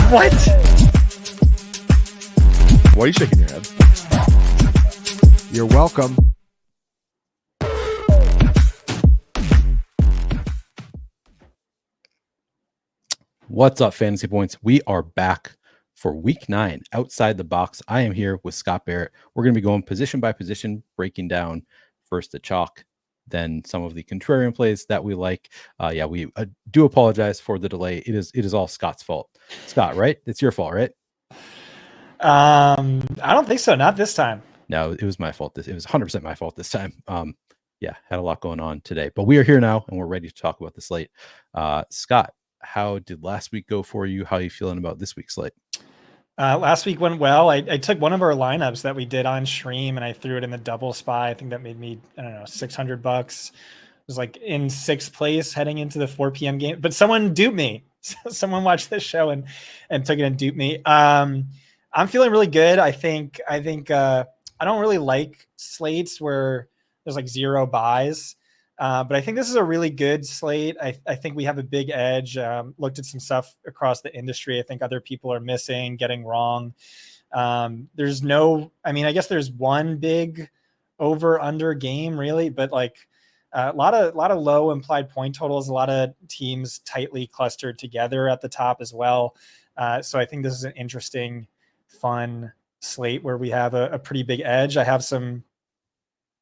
What? Why are you shaking your head? You're welcome. What's up, Fantasy Points? We are back for week 9 outside the box. I am here with Scott Barrett. We're going to be going position by position, breaking down first the chalk, then some of the contrarian plays that we like. We do apologize for the delay. It is all Scott's fault. Scott, right? It's your fault, right? I don't think so. Not this time. No, it was my fault. It was 100% my fault this time. Had a lot going on today, but we are here now and we're ready to talk about the slate. Scott, how did last week go for you? How are you feeling about this week's slate? Last week went well. I took one of our lineups that we did on stream and I threw it in the double spy. I think that made me, $600. It was like in 6th place heading into the 4 p.m. game, but someone duped me. Someone watched this show and took it and duped me. I'm feeling really good. I think I don't really like slates where there's like 0 buys. But I think this is a really good slate. I think we have a big edge. Looked at some stuff across the industry. I think other people are missing, getting wrong. I guess there's one big over under game really, but like a lot of low implied point totals, a lot of teams tightly clustered together at the top as well. So I think this is an interesting, fun slate where we have a pretty big edge. I have some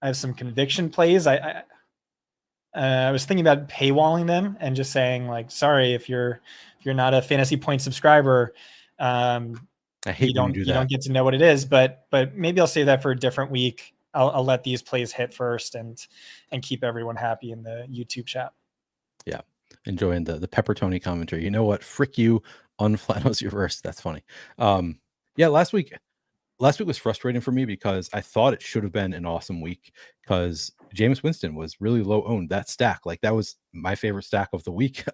conviction plays. I was thinking about paywalling them and just saying like, sorry, if you're not a Fantasy Point subscriber, I hate you don't get to know what it is, but maybe I'll save that for a different week. I'll let these plays hit first and keep everyone happy in the YouTube chat. Yeah. Enjoying the Pepper Tony commentary. You know what? Frick you, unflanos your verse. That's funny. Last week was frustrating for me because I thought it should have been an awesome week because Jameis Winston was really low owned. That stack, like that was my favorite stack of the week.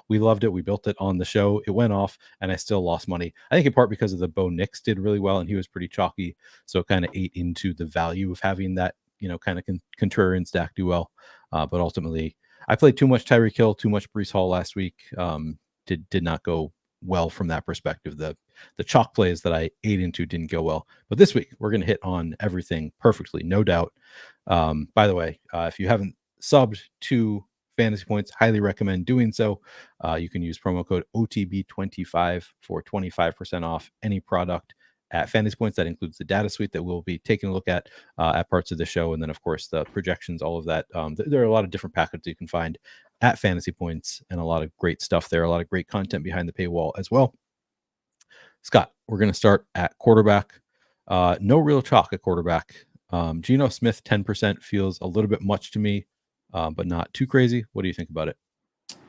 We loved it. We built it on the show. It went off and I still lost money. I think in part because of the Bo Nix did really well and he was pretty chalky. So it kind of ate into the value of having that, kind of contrarian stack do well. But ultimately I played too much Tyreek Hill, too much Breece Hall last week. Did not go well from that perspective. The chalk plays that I ate into didn't go well, but this week we're going to hit on everything perfectly, no doubt. By the way, if you haven't subbed to Fantasy Points, highly recommend doing so. You can use promo code OTB25 for 25% off any product at Fantasy Points. That includes the data suite that we'll be taking a look at parts of the show, and then of course the projections, all of that. There are a lot of different packages you can find at Fantasy Points and a lot of great stuff there, a lot of great content behind the paywall as well. Scott, we're going to start at quarterback. No real chalk at quarterback. Geno Smith, 10% feels a little bit much to me, but not too crazy. What do you think about it?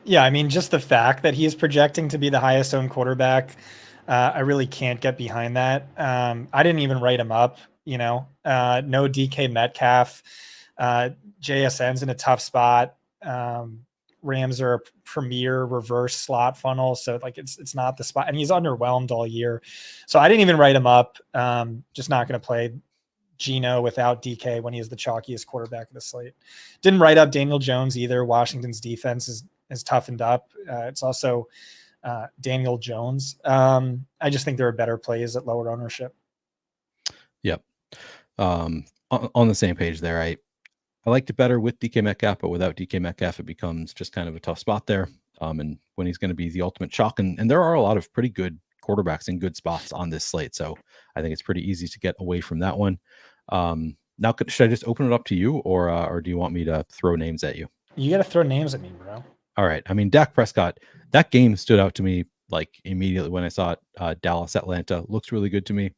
Yeah, I mean, just the fact that he's projecting to be the highest owned quarterback, I really can't get behind that. I didn't even write him up, no DK Metcalf. JSN's in a tough spot. Rams are a premier reverse slot funnel. So like it's not the spot, and he's underwhelmed all year. So I didn't even write him up. Just not going to play Geno without DK when he is the chalkiest quarterback of the slate. Didn't write up Daniel Jones either. Washington's defense is toughened up. It's also Daniel Jones. I just think there are better plays at lower ownership. Yep. On the same page there. I liked it better with DK Metcalf, but without DK Metcalf, it becomes just kind of a tough spot there. And when he's going to be the ultimate chalk, and there are a lot of pretty good quarterbacks in good spots on this slate. So I think it's pretty easy to get away from that one. Now, should I just open it up to you or do you want me to throw names at you? You got to throw names at me, bro. All right. I mean, Dak Prescott, that game stood out to me like immediately when I saw it. Dallas, Atlanta looks really good to me.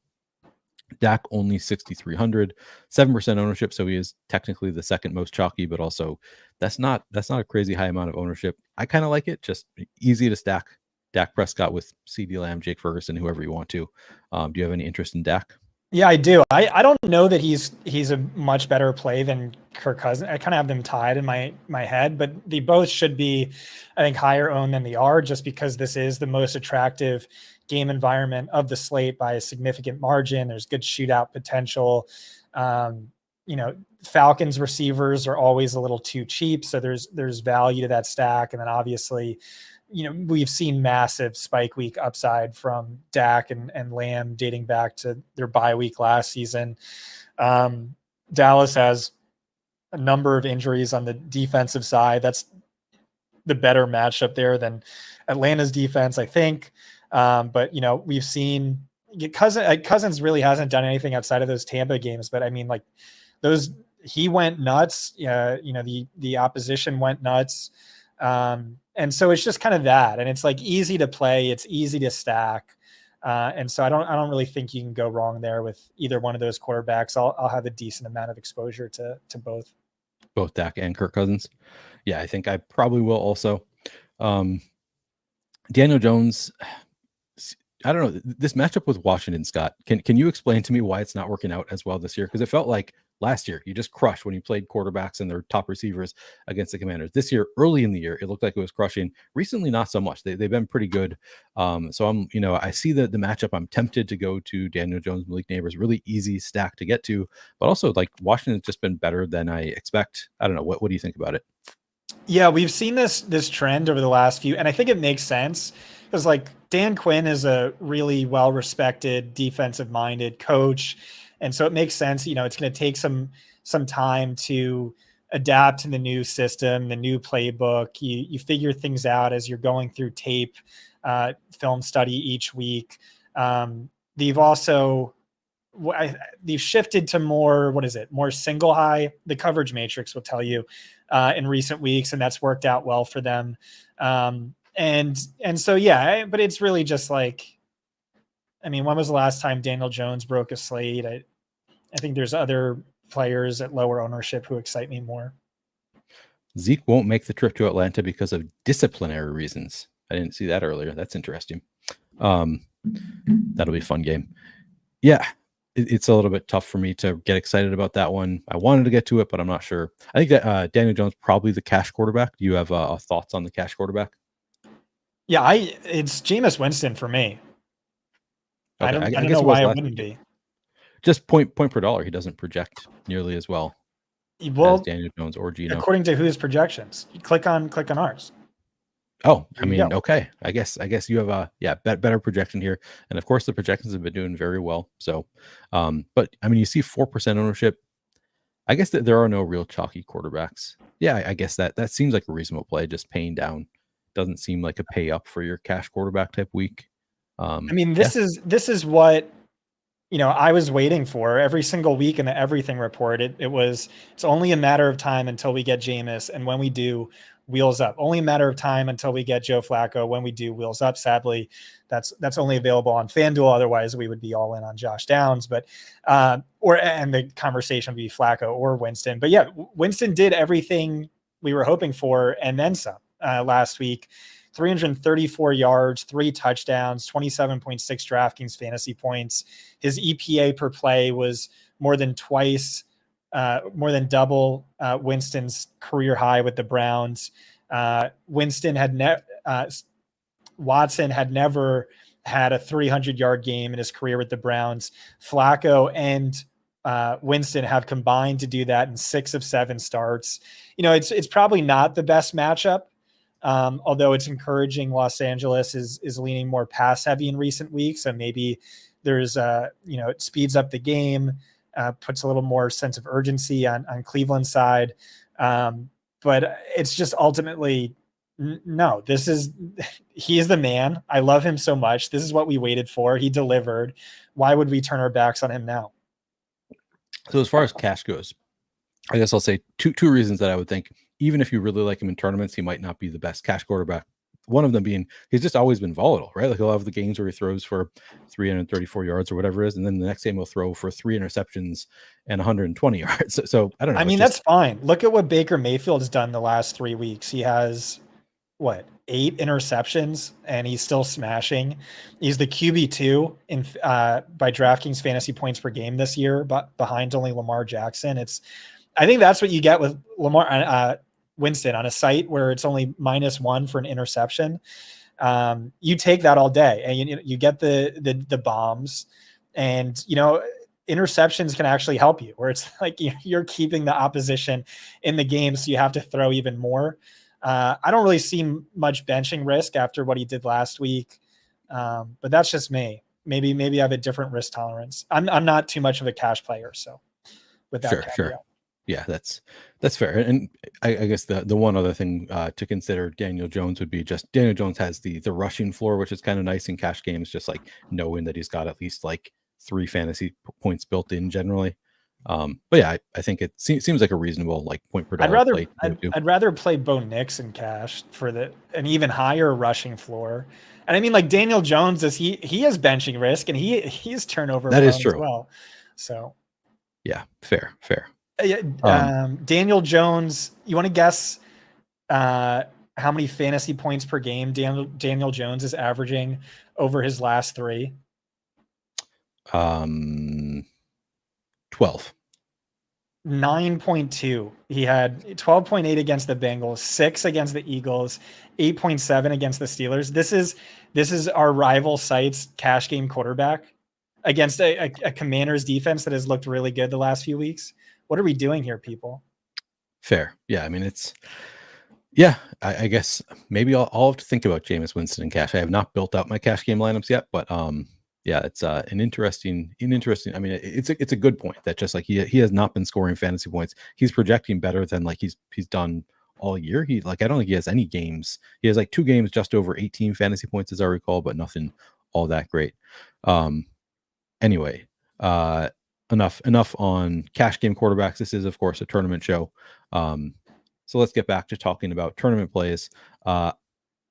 Dak only 6,300, 7% ownership. So he is technically the second most chalky, but also that's not a crazy high amount of ownership. I kind of like it. Just easy to stack Dak Prescott with CeeDee Lamb, Jake Ferguson, whoever you want to. Do you have any interest in Dak? Yeah, I do. I don't know that he's a much better play than Kirk Cousins. I kind of have them tied in my head, but they both should be, I think, higher owned than they are, just because this is the most attractive game environment of the slate by a significant margin. There's good shootout potential. Falcons receivers are always a little too cheap, so there's value to that stack. And then obviously we've seen massive spike week upside from Dak and Lamb dating back to their bye week last season. Dallas has a number of injuries on the defensive side. That's the better matchup there than Atlanta's defense, I think. But we've seen Cousins really hasn't done anything outside of those Tampa games. But I mean, like he went nuts. The opposition went nuts. And so it's just kind of that, and it's like easy to play. It's easy to stack. And so I don't really think you can go wrong there with either one of those quarterbacks. I'll have a decent amount of exposure to both Dak and Kirk Cousins. Yeah, I think I probably will also. Daniel Jones, I don't know, this matchup with Washington, Scott, can you explain to me why it's not working out as well this year? Because it felt like last year you just crushed when you played quarterbacks and their top receivers against the Commanders. This year, early in the year, it looked like it was crushing. Recently, not so much. They've been pretty good. So I see the matchup. I'm tempted to go to Daniel Jones, Malik Neighbors, really easy stack to get to, but also like Washington's just been better than I expect. I don't know. What do you think about it? Yeah, we've seen this trend over the last few, and I think it makes sense because like Dan Quinn is a really well-respected, defensive-minded coach, and so it makes sense. It's going to take some time to adapt to the new system, the new playbook. You figure things out as you're going through tape, film study each week. They've shifted to more single high. The coverage matrix will tell you in recent weeks, and that's worked out well for them. And so, yeah, but it's really just like, I mean, when was the last time Daniel Jones broke a slate? I think there's other players at lower ownership who excite me more. Zeke won't make the trip to Atlanta because of disciplinary reasons. I didn't see that earlier. That's interesting. That'll be a fun game. Yeah. It's a little bit tough for me to get excited about that one. I wanted to get to it, but I'm not sure. I think that Daniel Jones probably the cash quarterback. Do you have thoughts on the cash quarterback? Yeah, it's Jameis Winston for me. Okay, I don't know why it wouldn't be. Just point per dollar. He doesn't project nearly as well as Daniel Jones or Geno. According to whose projections? You click on ours. Oh, I mean, okay. I guess you have a better projection here, and of course the projections have been doing very well. So, but I mean, you see 4% ownership. I guess that there are no real chalky quarterbacks. Yeah, I guess that seems like a reasonable play. Just paying down doesn't seem like a pay up for your cash quarterback type week. I mean, this is what I was waiting for every single week in the everything report. It's only a matter of time until we get Jameis, and when we do, wheels up. Only a matter of time until we get Joe Flacco. When we do, wheels up. Sadly, that's only available on FanDuel. Otherwise, we would be all in on Josh Downs. But and the conversation would be Flacco or Winston. But yeah, Winston did everything we were hoping for and then some last week. 334 yards, 3 touchdowns, 27.6 DraftKings fantasy points. His EPA per play was more than double Winston's career high with the Browns. Watson had never had a 300-yard game in his career with the Browns. Flacco and Winston have combined to do that in 6 of 7 starts. It's probably not the best matchup. Although it's encouraging, Los Angeles is leaning more pass heavy in recent weeks. So maybe there's it speeds up the game, puts a little more sense of urgency on Cleveland's side. But it's just ultimately, no, he is the man. I love him so much. This is what we waited for. He delivered. Why would we turn our backs on him now? So as far as cash goes, I guess I'll say two reasons that I would think, even if you really like him in tournaments, he might not be the best cash quarterback. One of them being he's just always been volatile, right? Like he'll have the games where he throws for 334 yards or whatever it is, and then the next game he'll throw for 3 interceptions and 120 yards. So I don't know. I mean, that's fine. Look at what Baker Mayfield has done the last 3 weeks. He has 8 interceptions, and he's still smashing. He's the QB2 in by DraftKings fantasy points per game this year, but behind only Lamar Jackson. I think that's what you get with Winston on a site where it's only -1 for an interception. You take that all day, and you get the bombs, and interceptions can actually help you, where it's like you're keeping the opposition in the game, so you have to throw even more. I don't really see much benching risk after what he did last week. But that's just me. Maybe I have a different risk tolerance. I'm not too much of a cash player. So with that Sure. Yeah, that's fair. And I guess the one other thing to consider Daniel Jones would be just Daniel Jones has the rushing floor, which is kind of nice in cash games, just like knowing that he's got at least like 3 fantasy points built in generally. But yeah, I think it seems like a reasonable like point per dollar play. I'd rather play Bo Nix in cash for an even higher rushing floor. And I mean, like Daniel Jones he has benching risk and he's turnover. That is true. As well. So yeah, fair. Daniel Jones, you want to guess how many fantasy points per game Daniel Jones is averaging over his last 3? 12. 9.2. He had 12.8 against the Bengals, 6 against the Eagles, 8.7 against the Steelers. This is our rival site's cash game quarterback against a Commanders defense that has looked really good the last few weeks. What are we doing here, people? Fair. Yeah. I mean, I guess maybe I'll have to think about Jameis Winston and cash. I have not built out my cash game lineups yet, but yeah, it's an interesting. I mean, it's a good point that just like he has not been scoring fantasy points. He's projecting better than like he's done all year. I don't think he has any games. He has like 2 games just over 18 fantasy points as I recall, but nothing all that great. Anyway, enough on cash game quarterbacks. This is of course a tournament show. So let's get back to talking about tournament plays. I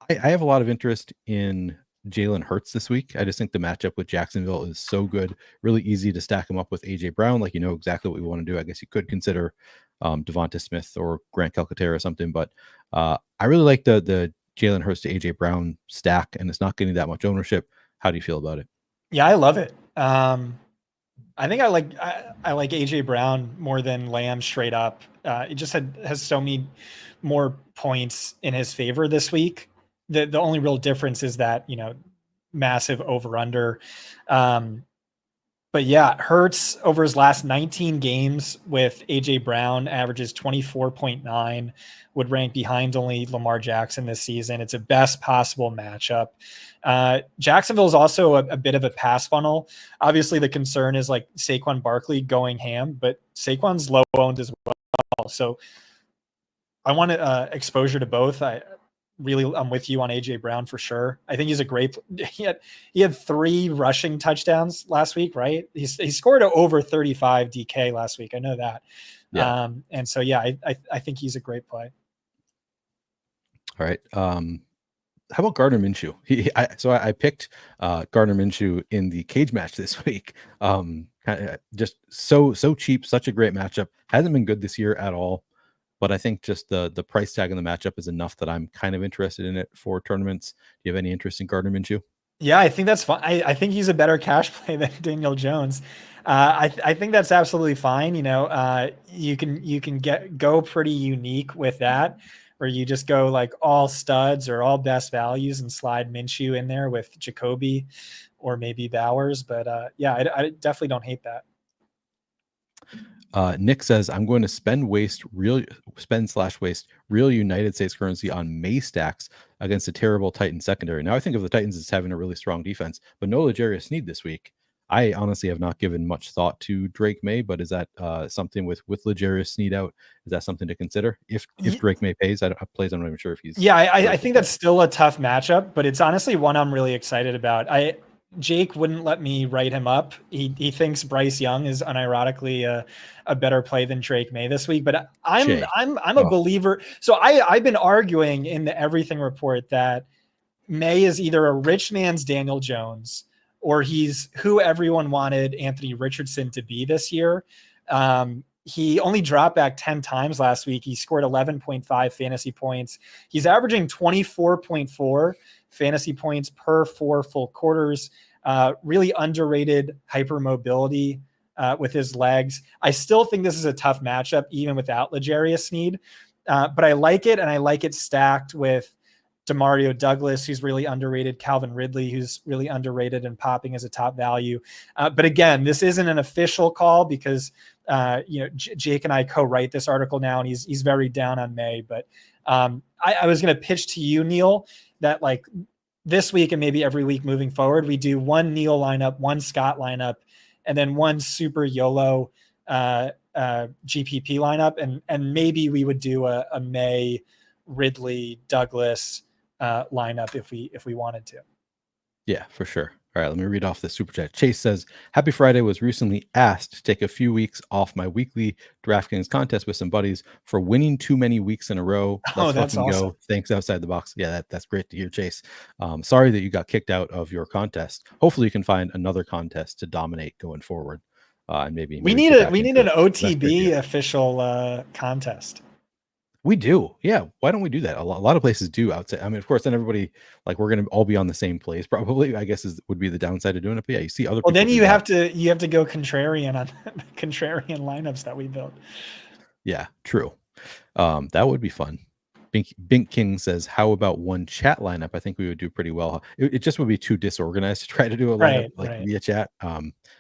have a lot of interest in Jalen Hurts this week. I just think the matchup with Jacksonville is so good. Really easy to stack him up with AJ Brown. Like, you know exactly what we want to do. I guess you could consider Devonta Smith or Grant Calcaterra or something. But I really like the Jalen Hurts to AJ Brown stack, and it's not getting that much ownership. How do you feel about it? Yeah, I love it. I think I like AJ Brown more than Lamb straight up. It just has so many more points in his favor this week. The only real difference is that, massive over under. But yeah, Hurts over his last 19 games with AJ Brown averages 24.9, would rank behind only Lamar Jackson this season. It's a best possible matchup. Jacksonville is also a bit of a pass funnel. Obviously the concern is like Saquon Barkley going ham, but Saquon's low owned as well. So I want exposure to both. I'm with you on AJ Brown for sure. I think he's a great. He had 3 rushing touchdowns last week, right? He scored over 35 DK last week. I know that. Yeah. And so yeah, I think he's a great play. All right. How about Gardner Minshew? I picked Gardner Minshew in the cage match this week. Just so cheap, such a great matchup. Hasn't been good this year at all. But I think just the price tag in the matchup is enough that I'm kind of interested in it for tournaments. Do you have any interest in Gardner Minshew? Yeah, I think that's fine. I think he's a better cash play than Daniel Jones. I think that's absolutely fine. You can go pretty unique with that, where you just go like all studs or all best values and slide Minshew in there with Jacoby or maybe Bowers. But yeah, I definitely don't hate that. Nick says, I'm going to spend real United States currency on May stacks against a terrible Titans secondary. Now I think of the Titans as having a really strong defense, but no L'Jarius Sneed this week. I honestly have not given much thought to Drake May, but is that something with L'Jarius Sneed out? Is that something to consider? If Drake May plays, I'm not even sure if he's. Yeah, I think that's still a tough matchup, but it's honestly one I'm really excited about. Jake wouldn't let me write him up. He thinks Bryce Young is unironically a better play than Drake May this week. But I'm a believer. So I've been arguing in the Everything Report that May is either a rich man's Daniel Jones or he's who everyone wanted Anthony Richardson to be this year. He only dropped back 10 times last week. He scored 11.5 fantasy points. He's averaging 24.4 fantasy points per 4 full quarters. Really underrated hypermobility with his legs. I still think this is a tough matchup, even without L'Jarius Sneed. But I like it, and I like it stacked with Demario Douglas, who's really underrated, Calvin Ridley, who's really underrated and popping as a top value. But again, this isn't an official call because Jake and I co-write this article now, and he's very down on May. But I was going to pitch to you, Neil, that like this week and maybe every week moving forward, we do one Neil lineup, one Scott lineup, and then one super YOLO GPP lineup, and maybe we would do a May Ridley Douglas lineup if we wanted to. Yeah, for sure. All right, let me read off the super chat. Chase says, "Happy Friday. Was recently asked to take a few weeks off my weekly DraftKings contest with some buddies for winning too many weeks in a row. Let's that's fucking awesome. go. Thanks, Outside the Box." Yeah, that's great to hear, Chase. Sorry that you got kicked out of your contest. Hopefully, you can find another contest to dominate going forward. And maybe we need an OTB official contest. We do. Yeah. Why don't we do that? A lot of places do outside. I mean, of course, then everybody, like, we're going to all be on the same place probably, I guess would be the downside of doing it. But yeah, you see other people. Well, then you have to go contrarian on the contrarian lineups that we built. Yeah, true. That would be fun. Bink King says, "How about one chat lineup?" I think we would do pretty well. It just would be too disorganized to try to do a lineup via chat.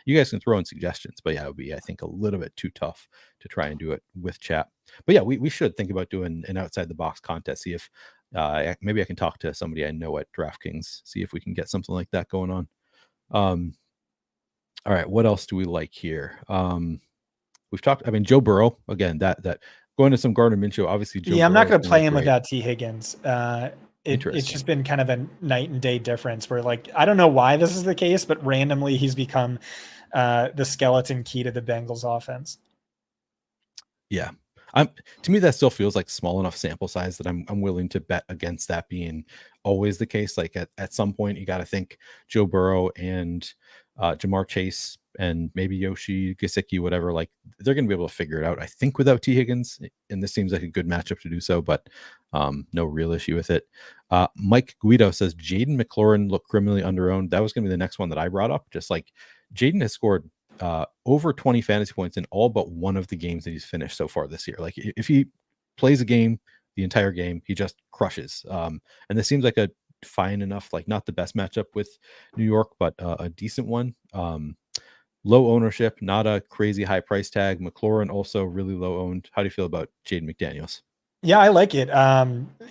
You guys can throw in suggestions, but yeah, it would be, I think, a little bit too tough to try and do it with chat. But yeah, we should think about doing an outside the box contest. See if maybe I can talk to somebody I know at DraftKings, see if we can get something like that going on. All right, what else do we like here? We've talked. I mean, Joe Burrow again. That going to some Gardner Minshew. Obviously, Joe I'm not Burrow going to play him without T Higgins. It's just been kind of a night and day difference where, like, I don't know why this is the case, but randomly he's become the skeleton key to the Bengals offense. Yeah. To me, that still feels like small enough sample size that I'm willing to bet against that being always the case. Like at some point, you got to think Joe Burrow and Jamar Chase and maybe Yoshi Gesicki, whatever. Like, they're going to be able to figure it out, I think, without T Higgins. And this seems like a good matchup to do so, but no real issue with it. Mike Guido says Jaden McLaurin looked criminally underowned. That was going to be the next one that I brought up. Just like Jaden has scored over 20 fantasy points in all but one of the games that he's finished so far this year. Like, if he plays a game, the entire game, he just crushes. And this seems like a fine enough, like, not the best matchup with New York, but a decent one. Low ownership, not a crazy high price tag. McLaurin also really low owned. How do you feel about Jaden McDaniels? Yeah, I like it.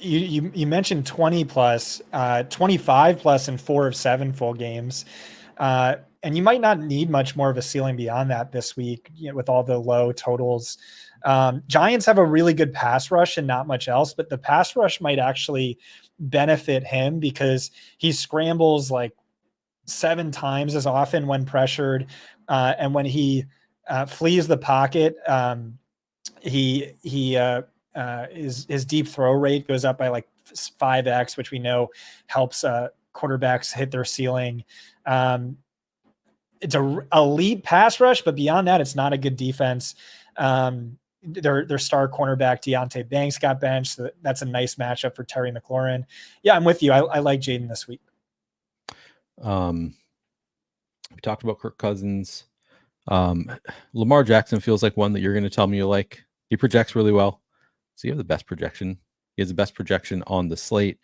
You mentioned 20 plus, 25 plus in 4 of 7 full games. And you might not need much more of a ceiling beyond that this week, with all the low totals. Giants have a really good pass rush and not much else, but the pass rush might actually benefit him because he scrambles like 7 times as often when pressured. And when he flees the pocket, his deep throw rate goes up by like 5x, which we know helps quarterbacks hit their ceiling. It's a elite pass rush, but beyond that, it's not a good defense. Their star cornerback Deonte Banks got benched, so that's a nice matchup for Terry McLaurin. Yeah, I'm with you. I like Jaden this week. We talked about Kirk Cousins. Lamar Jackson feels like one that you're going to tell me you like. He projects really well. So you have the best projection. He has the best projection on the slate.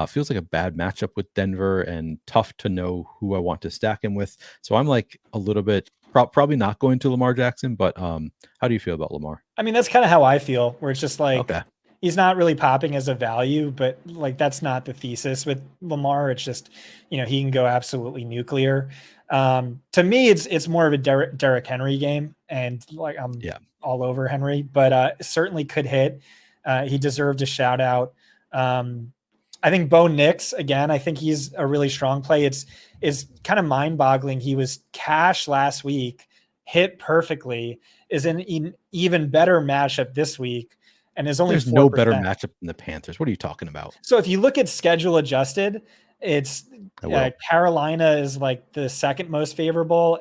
Feels like a bad matchup with Denver and tough to know who I want to stack him with. So I'm like a little bit probably not going to Lamar Jackson, but how do you feel about Lamar? I mean, that's kind of how I feel, where it's just like, okay, he's not really popping as a value, but like, that's not the thesis with Lamar. It's just, he can go absolutely nuclear. To me, it's more of a Derrick Henry game, and like, I'm all over Henry, but certainly could hit. He deserved a shout out. I think Bo Nix, again, I think he's a really strong play. It's kind of mind boggling. He was cash last week, hit perfectly, is in an even better matchup this week, and is only 4%. There's no better matchup than the Panthers. What are you talking about? So if you look at schedule adjusted, it's Carolina is like the second most favorable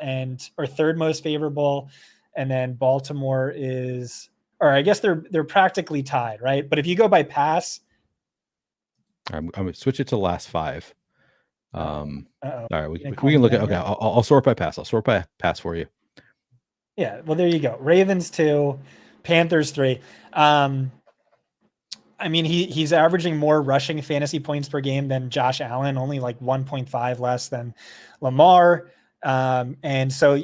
or third most favorable. And then Baltimore is, or I guess they're practically tied, right? But if you go by pass, I'm going to switch it to last 5. All right, we can look at. Okay, I'll sort by pass. I'll sort by pass for you. Yeah, well, there you go. Ravens 2, Panthers 3. I mean, he's averaging more rushing fantasy points per game than Josh Allen, only like 1.5 less than Lamar. And so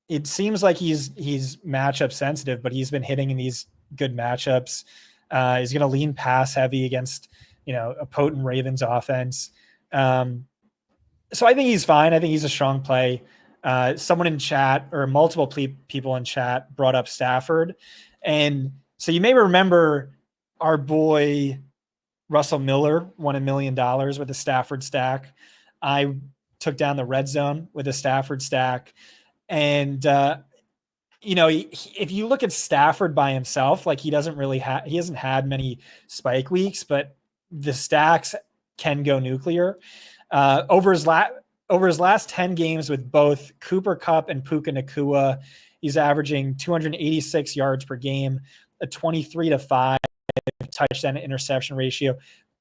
it seems like he's matchup sensitive, but he's been hitting in these good matchups. He's going to lean pass heavy against, a potent Ravens offense. So I think he's fine. I think he's a strong play. Someone in chat, or multiple people in chat, brought up Stafford. And so you may remember our boy Russell Miller won $1 million with a Stafford stack. I took down the red zone with a Stafford stack. And, if you look at Stafford by himself, like he hasn't had many spike weeks, but the stacks can go nuclear. Over his last 10 games with both Cooper Kupp and Puka Nacua, he's averaging 286 yards per game, a 23-5 touchdown to interception ratio,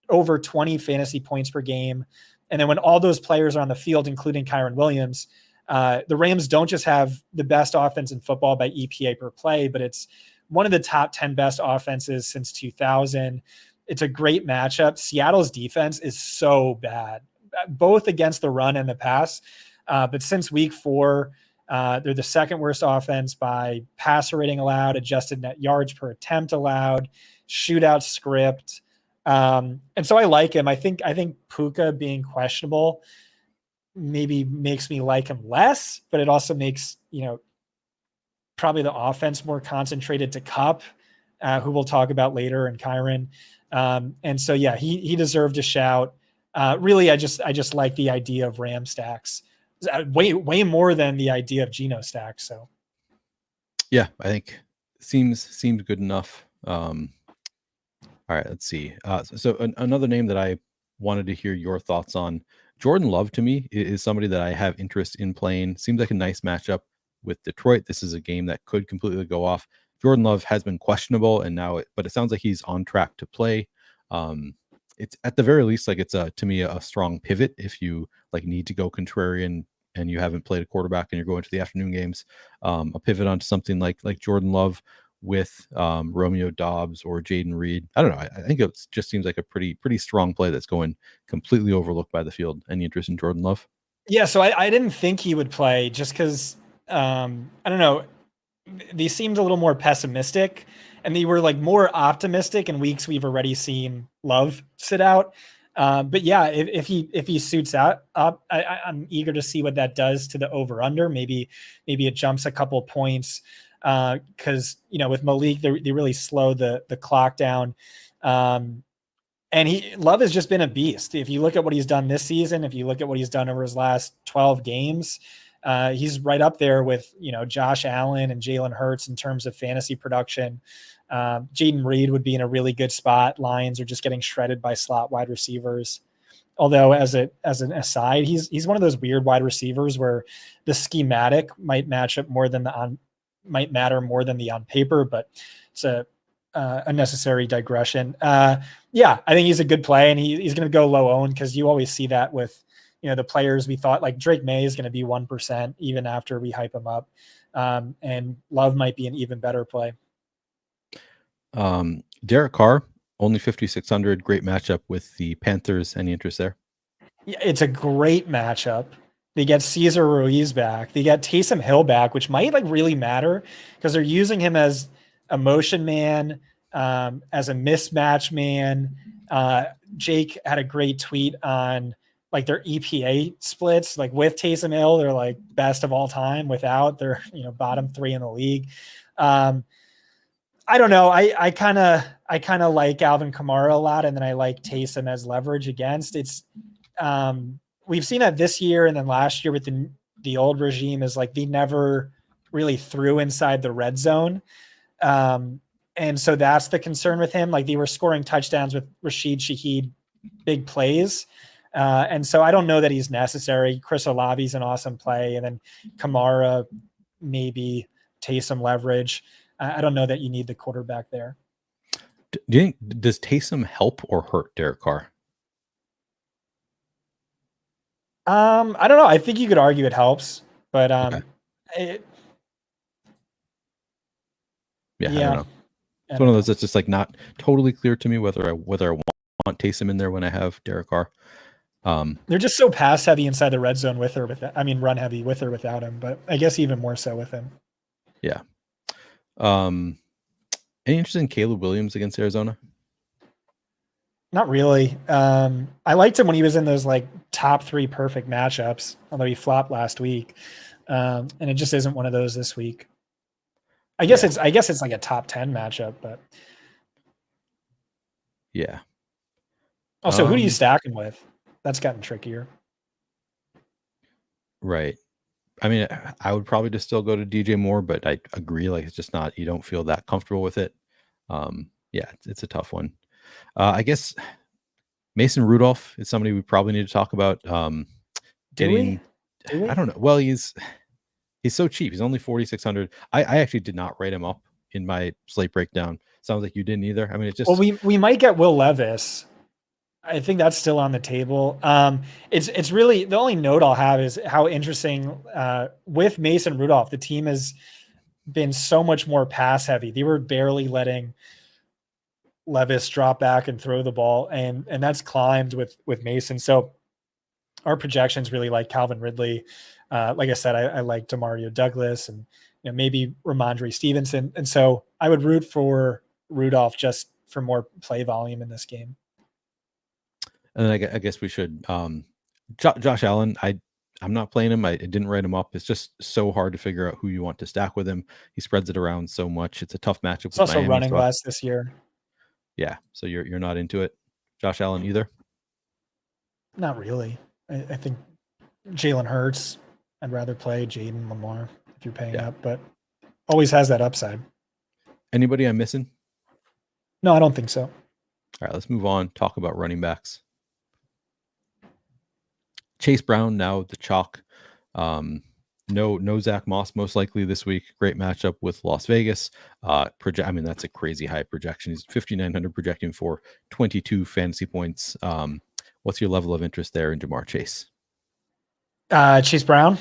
over 20 fantasy points per game. And then when all those players are on the field, including Kyren Williams, the Rams don't just have the best offense in football by EPA per play, but it's one of the top 10 best offenses since 2000. It's a great matchup. Seattle's defense is so bad, both against the run and the pass. But since week 4, they're the second worst offense by passer rating allowed, adjusted net yards per attempt allowed, shootout script. And so I like him. I think Puka being questionable maybe makes me like him less, but it also makes, probably the offense more concentrated to Kupp, who we'll talk about later, and Kyren. And so, yeah, he deserved a shout. Really, I just like the idea of Ram stacks way more than the idea of Geno stacks. So, yeah, I think seems good enough. All right, let's see. So another name that I wanted to hear your thoughts on, Jordan Love, to me, is somebody that I have interest in playing. Seems like a nice matchup with Detroit. This is a game that could completely go off. Jordan Love has been questionable, and but it sounds like he's on track to play. It's at the very least, like, it's to me a strong pivot if you need to go contrarian and you haven't played a quarterback and you're going to the afternoon games. A pivot onto something like Jordan Love with Romeo Doubs or Jaden Reed. I don't know. I think it just seems like a pretty strong play that's going completely overlooked by the field. Any interest in Jordan Love? Yeah, so I didn't think he would play just because I don't know. These seemed a little more pessimistic, and they were more optimistic in weeks we've already seen Love sit out. But yeah, if he suits up, I'm eager to see what that does to the over under. Maybe it jumps a couple points. Because with Malik, they really slow the clock down, and Love has just been a beast. If you look at what he's done this season, if you look at what he's done over his last 12 games, he's right up there with Josh Allen and Jalen Hurts in terms of fantasy production. Jaden Reed would be in a really good spot. Lions are just getting shredded by slot wide receivers. Although as an aside, he's one of those weird wide receivers where the schematic might matter more than the on paper, but it's a unnecessary digression. Yeah, I think he's a good play, and he's going to go low owned because you always see that with the players we thought, like Drake May is going to be 1% even after we hype him up, and Love might be an even better play. Derek Carr, only 5,600, great matchup with the Panthers. Any interest there? Yeah, it's a great matchup. They get Cesar Ruiz back. They get Taysom Hill back, which might really matter because they're using him as a motion man, as a mismatch man. Jake had a great tweet on their EPA splits. With Taysom Hill, they're best of all time. Without, they're bottom 3 in the league. I don't know. I kind of like Alvin Kamara a lot, and then I like Taysom as leverage against. It's we've seen that this year and then last year with the old regime is they never really threw inside the red zone. And so that's the concern with him. They were scoring touchdowns with Rashid Shaheed, big plays. And so I don't know that he's necessary. Chris Olave's an awesome play. And then Kamara, maybe Taysom leverage. I don't know that you need the quarterback there. Do you think, does Taysom help or hurt Derek Carr? I don't know. I think you could argue it helps, but Okay. I don't know. It's one of those that's just not totally clear to me whether I want Taysom in there when I have Derek Carr. They're just so pass heavy inside the red zone with or without. I mean, run heavy with or without him, but I guess even more so with him. Yeah. Any interest in Caleb Williams against Arizona? Not really. I liked him when he was in those like top 3 perfect matchups, although he flopped last week. And it just isn't one of those this week. I guess it's like a top 10 matchup, but yeah. Also, who do you stack him with? That's gotten trickier. Right. I mean, I would probably just still go to DJ Moore, but I agree. Like, it's just not, you don't feel that comfortable with it. Yeah, it's a tough one. I guess Mason Rudolph is somebody we probably need to talk about. Do we? I don't know. Well, he's so cheap. He's only 4,600. I actually did not write him up in my slate breakdown. Sounds like you didn't either. I mean, it's just, well, we might get Will Levis. I think that's still on the table. It's really, the only note I'll have is how interesting with Mason Rudolph, the team has been so much more pass heavy. They were barely letting Levis drop back and throw the ball, and that's climbed with Mason. So our projections really like Calvin Ridley. Like I said, I like Demario Douglas and maybe Ramondre Stevenson. And so I would root for Rudolph just for more play volume in this game. And then I guess we should Josh Allen. I'm not playing him. I didn't write him up. It's just so hard to figure out who you want to stack with him. He spreads it around so much. It's a tough matchup. It's also Miami, running less this year. Yeah, so you're not into it, Josh Allen either? Not really. I think Jalen Hurts. I'd rather play Jaden Lamar if you're paying up, but always has that upside. Anybody I'm missing? No, I don't think so. All right, let's move on. Talk about running backs. Chase Brown now the chalk. No Zach Moss most likely this week. Great matchup with Las Vegas. I mean, that's a crazy high projection. He's 5,900 projecting for 22 fantasy points. What's your level of interest there in Jamar Chase? Chase Brown.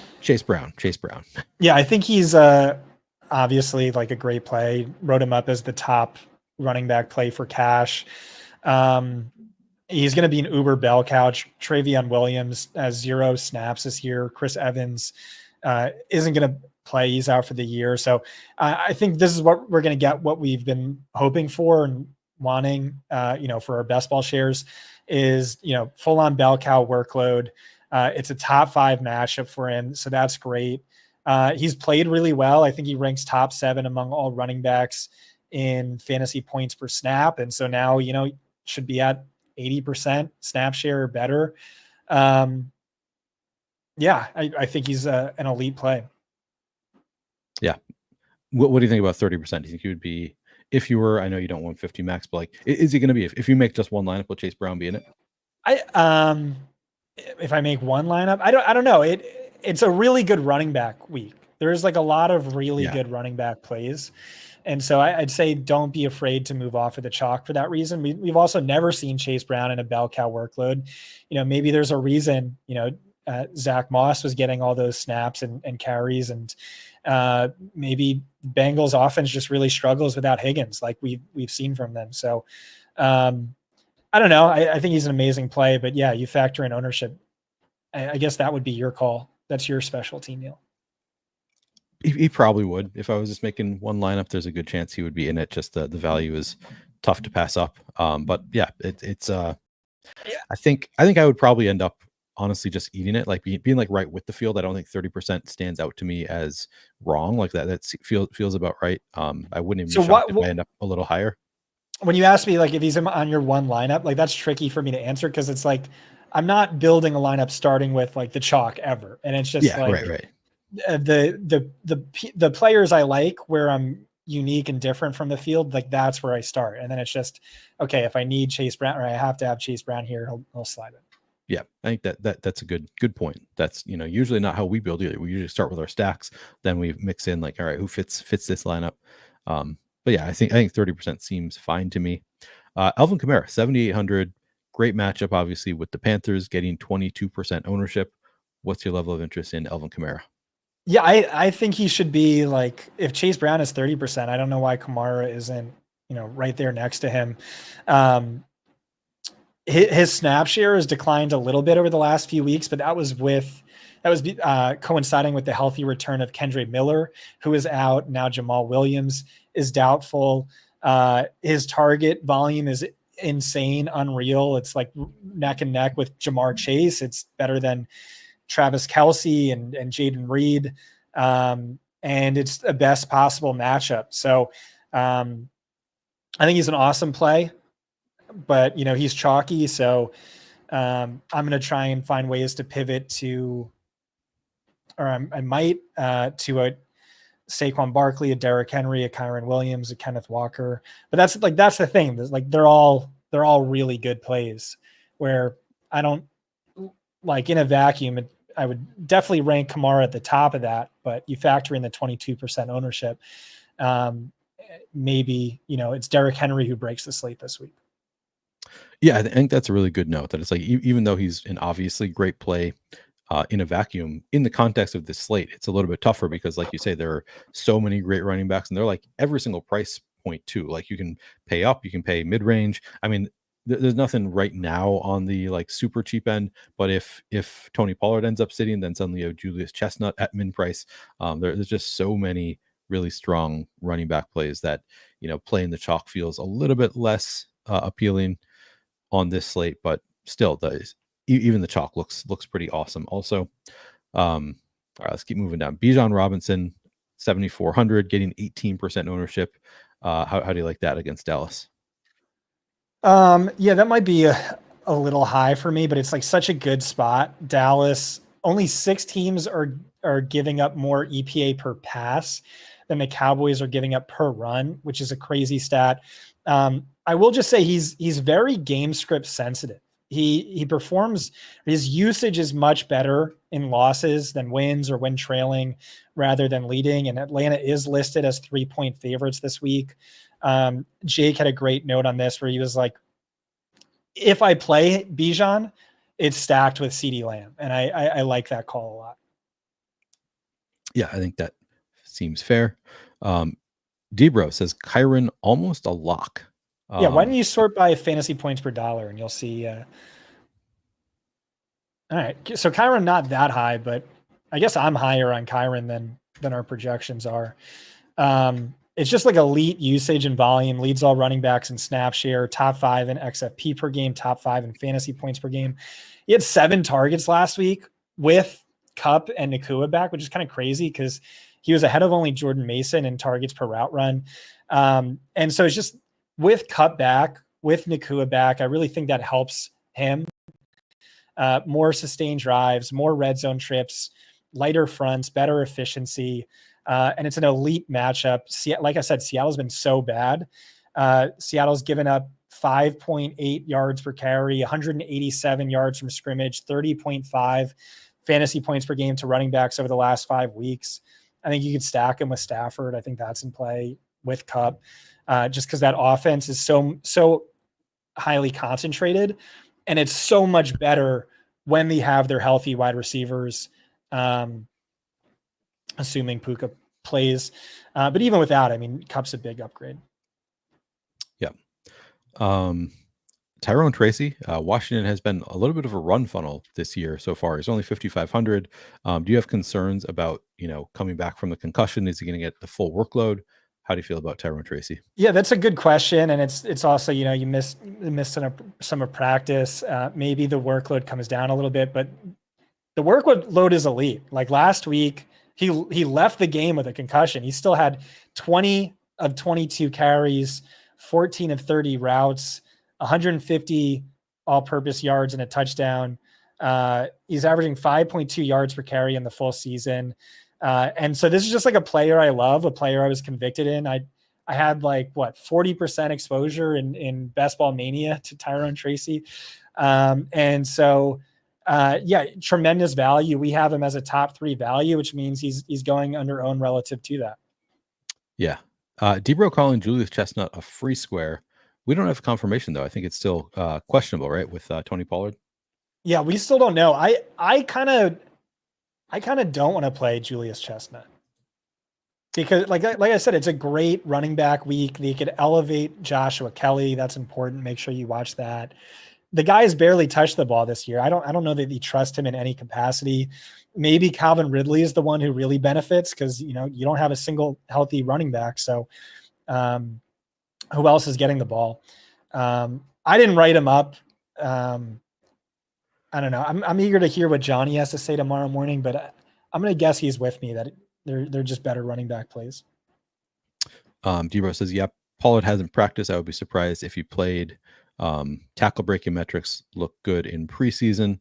Yeah, I think he's obviously like a great play. Wrote him up as the top running back play for cash. He's going to be an Uber bell couch. Travion Williams has 0 snaps this year. Chris Evans isn't going to play. He's out for the year. So I think this is what we're going to get, what we've been hoping for and wanting, for our best ball shares is, full on bell cow workload. It's a top 5 matchup for him. So that's great. He's played really well. I think he ranks top 7 among all running backs in fantasy points per snap. And so now, should be at 80% snap share or better. I think he's an elite play. Yeah. What do you think about 30%? Do you think he would be, if you were, I know you don't want 50 max, but like, is he going to be, if you make just one lineup, will Chase Brown be in it? If I make one lineup, I don't know. It's a really good running back week. There's like a lot of really good running back plays. And so I'd say don't be afraid to move off of the chalk for that reason. We've also never seen Chase Brown in a bell cow workload. Maybe there's a reason, Zach Moss was getting all those snaps and carries, and maybe Bengals offense just really struggles without Higgins, like we've seen from them. So I don't know. I think he's an amazing play, but yeah, you factor in ownership. I guess that would be your call. That's your specialty, Neil. He probably would. If I was just making one lineup, there's a good chance he would be in it. Just the value is tough to pass up. But yeah, it's I think I would probably end up honestly just eating it, like being like right with the field. I don't think 30% stands out to me as wrong. Like that feels about right. I wouldn't even be shocked if I end up a little higher. When you ask me like if he's on your one lineup, like that's tricky for me to answer because it's like I'm not building a lineup starting with like the chalk ever, and it's just right. The players I like where I'm unique and different from the field, like that's where I start. And then it's just, okay, if I need Chase Brown or I have to have Chase Brown here, he'll slide it. Yeah. I think that's a good point. That's, usually not how we build either. We usually start with our stacks. Then we mix in like, all right, who fits this lineup? But yeah, I think 30% seems fine to me. Alvin Kamara, 7,800, great matchup, obviously with the Panthers getting 22% ownership. What's your level of interest in Alvin Kamara? Yeah, I think he should be like, if Chase Brown is 30%, I don't know why Kamara isn't, right there next to him. his snap share has declined a little bit over the last few weeks, but that was coinciding with the healthy return of Kendre Miller, who is out now. Jamal Williams is doubtful. His target volume is insane, unreal. It's like neck and neck with Jamar Chase. It's better than Travis Kelce and Jaden Reed. And it's the best possible matchup. So I think he's an awesome play, but he's chalky. So I'm going to try and find ways to pivot to, or I might to a Saquon Barkley, a Derrick Henry, a Kyron Williams, a Kenneth Walker. But that's the thing. Like they're all really good plays where I don't like in a vacuum. I would definitely rank Kamara at the top of that, but you factor in the 22% ownership. Maybe, it's Derrick Henry who breaks the slate this week. Yeah, I think that's a really good note that it's like, even though he's an obviously great play in a vacuum, in the context of this slate, it's a little bit tougher because like you say, there are so many great running backs and they're like every single price point too. Like you can pay up, you can pay mid-range. I mean, there's nothing right now on the like super cheap end, but if Tony Pollard ends up sitting, then suddenly you have Julius Chestnut at min price. There's just so many really strong running back plays that, playing the chalk feels a little bit less appealing on this slate, but still does. Even the chalk looks pretty awesome. Also, all right, let's keep moving down. Bijan Robinson, 7,400, getting 18% ownership. How do you like that against Dallas? Yeah, that might be a little high for me, but it's like such a good spot. Dallas, only 6 teams are giving up more EPA per pass than the Cowboys are giving up per run, which is a crazy stat. I will just say he's very game script sensitive. He performs, his usage is much better in losses than wins or when trailing rather than leading. And Atlanta is listed as 3-point favorites this week. Jake had a great note on this where he was like, if I play Bijan, it's stacked with CeeDee Lamb. And I like that call a lot. Yeah, I think that seems fair. Debro says Kyron almost a lock. Yeah, why don't you sort by fantasy points per dollar and you'll see. All right, so Kyron not that high, but I guess I'm higher on Kyron than our projections are. It's just like elite usage and volume, leads all running backs in snap share, top 5 in XFP per game, top 5 in fantasy points per game. He had 7 targets last week with Kupp and Nakua back, which is kind of crazy because he was ahead of only Jordan Mason in targets per route run. And so it's just with Kupp back, with Nakua back, I really think that helps him. More sustained drives, more red zone trips, lighter fronts, better efficiency. And it's an elite matchup. Like I said, Seattle's been so bad. Seattle's given up 5.8 yards per carry, 187 yards from scrimmage, 30.5 fantasy points per game to running backs over the last 5 weeks. I think you could stack him with Stafford. I think that's in play with Kupp, just because that offense is so highly concentrated, and it's so much better when they have their healthy wide receivers, assuming Puka plays. But even without, I mean, Kupp's a big upgrade. Yeah. Tyrone Tracy, Washington has been a little bit of a run funnel this year so far. He's only 5,500. Do you have concerns about, coming back from the concussion? Is he going to get the full workload? How do you feel about Tyrone Tracy? Yeah, that's a good question. And it's also, you missed some of practice. Maybe the workload comes down a little bit, but the workload is elite. Like last week, he left the game with a concussion. He still had 20 of 22 carries, 14 of 30 routes, 150 all-purpose yards and a touchdown. He's averaging 5.2 yards per carry in the full season. And so this is just like a player I love, a player I was convicted in. I had 40% exposure in Best Ball Mania to Tyrone Tracy. And so, tremendous value. We have him as a top 3 value, which means he's going under own relative to that. Yeah. Debro calling Julius Chestnut a free square. We don't have confirmation though. I think it's still questionable, right? With Tony Pollard. Yeah, we still don't know. I kind of don't want to play Julius Chestnut because like I said, it's a great running back week. They could elevate Joshua Kelley. That's important. Make sure you watch that. the guy has barely touched the ball this year. I don't know that you trust him in any capacity. Maybe Calvin Ridley is the one who really benefits because, you don't have a single healthy running back. So who else is getting the ball? I didn't write him up. I don't know. I'm eager to hear what Johnny has to say tomorrow morning, but I'm going to guess he's with me that they're just better running back plays. Debro says, "Yep, Pollard hasn't practiced. I would be surprised if he played. Tackle breaking metrics look good in preseason.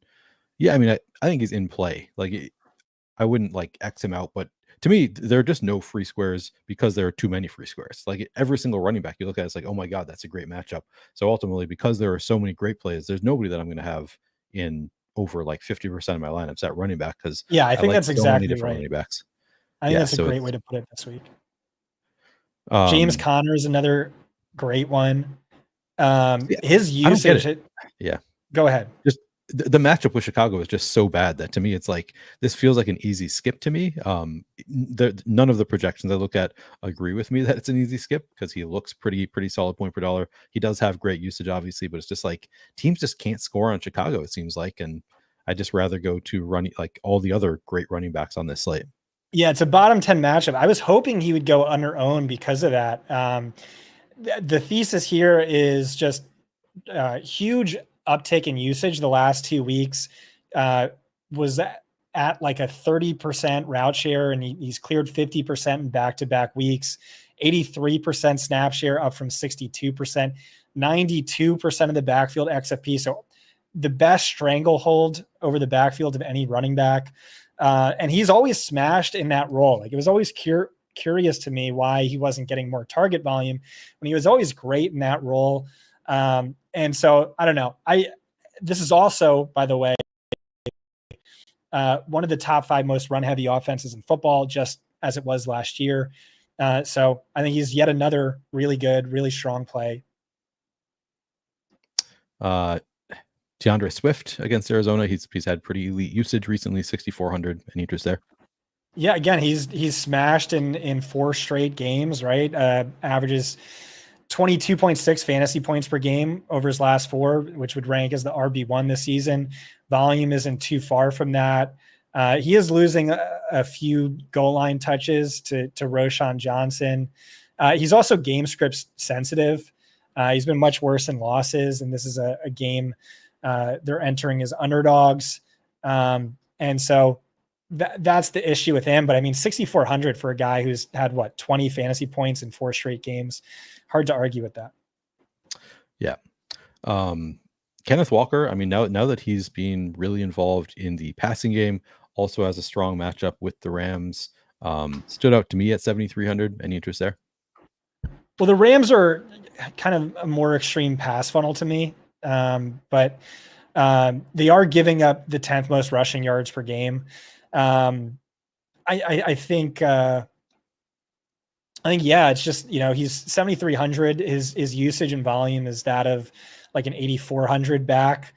Yeah, I mean, I think he's in play. Like, I wouldn't like X him out, but to me, there are just no free squares because there are too many free squares. Like every single running back you look at, it's like, oh my God, that's a great matchup. So ultimately, because there are so many great plays, there's nobody that I'm going to have in over like 50% of my lineups at running back because I think that's exactly different right. running backs. I think that's a great way to put it this week. James Conner is another great one. His usage. Yeah. Go ahead. Just the matchup with Chicago is just so bad that to me, it's like, this feels like an easy skip to me. None of the projections I look at agree with me that it's an easy skip because he looks pretty solid point per dollar. He does have great usage, obviously, but it's just like teams just can't score on Chicago, it seems like. And I just rather go to running like all the other great running backs on this slate. Yeah, it's a bottom 10 matchup. I was hoping he would go under own because of that. The thesis here is just huge uptick in usage the last 2 weeks. Was at like a 30% route share, and he's cleared 50% in back-to-back weeks. 83% snap share, up from 62%. 92% of the backfield XFP. So the best stranglehold over the backfield of any running back. And he's always smashed in that role. Like, it was always curious to me why he wasn't getting more target volume when he was always great in that role. And so I don't know. This is also, by the way, one of the top 5 most run heavy offenses in football, just as it was last year. So I think he's yet another really good, really strong play. DeAndre Swift against Arizona. He's had pretty elite usage recently, 6,400. Any interest there? Yeah, again, he's smashed in 4 straight games, right? Averages 22.6 fantasy points per game over his last 4, which would rank as the RB1 this season. Volume isn't too far from that. He is losing a few goal line touches to Roschon Johnson. He's also game script sensitive. He's been much worse in losses, and this is a game they're entering as underdogs. And so that's the issue with him. But I mean, 6,400 for a guy who's had 20 fantasy points in 4 straight games. Hard to argue with that. Yeah. Kenneth Walker, I mean, now that he's been really involved in the passing game, also has a strong matchup with the Rams. Stood out to me at 7,300. Any interest there? Well, the Rams are kind of a more extreme pass funnel to me. But they are giving up the 10th most rushing yards per game. I think, yeah, it's just, he's 7,300. His usage and volume is that of like an 8,400 back.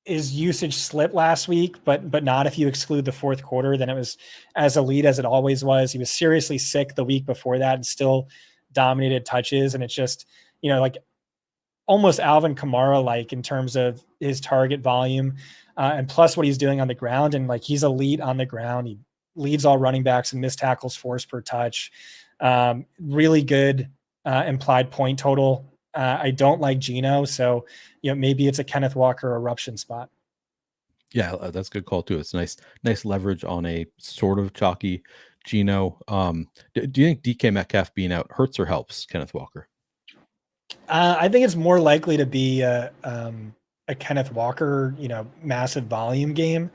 His usage slipped last week, but not if you exclude the fourth quarter. Then it was as elite as it always was. He was seriously sick the week before that and still dominated touches. And it's just, like almost Alvin Kamara like in terms of his target volume, and plus what he's doing on the ground. And like, he's elite on the ground. He leads all running backs in missed tackles forced per touch. Really good implied point total. I don't like Geno, so maybe it's a Kenneth Walker eruption spot. Yeah, that's a good call too. It's nice leverage on a sort of chalky Geno. Do you think DK Metcalf being out hurts or helps Kenneth Walker? I think it's more likely to be a Kenneth Walker, massive volume game,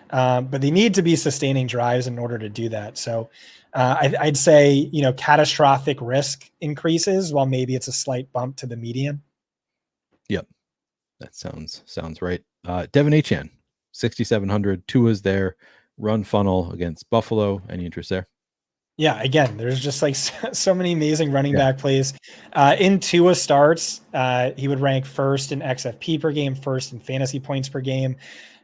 but they need to be sustaining drives in order to do that. So I'd say, catastrophic risk increases while maybe it's a slight bump to the median. Yep. That sounds right. Devin Achane, 6,700. Tua's there. Run funnel against Buffalo. Any interest there? Yeah, again, there's just like so many amazing running back plays. In Tua starts, he would rank first in XFP per game, first in fantasy points per game,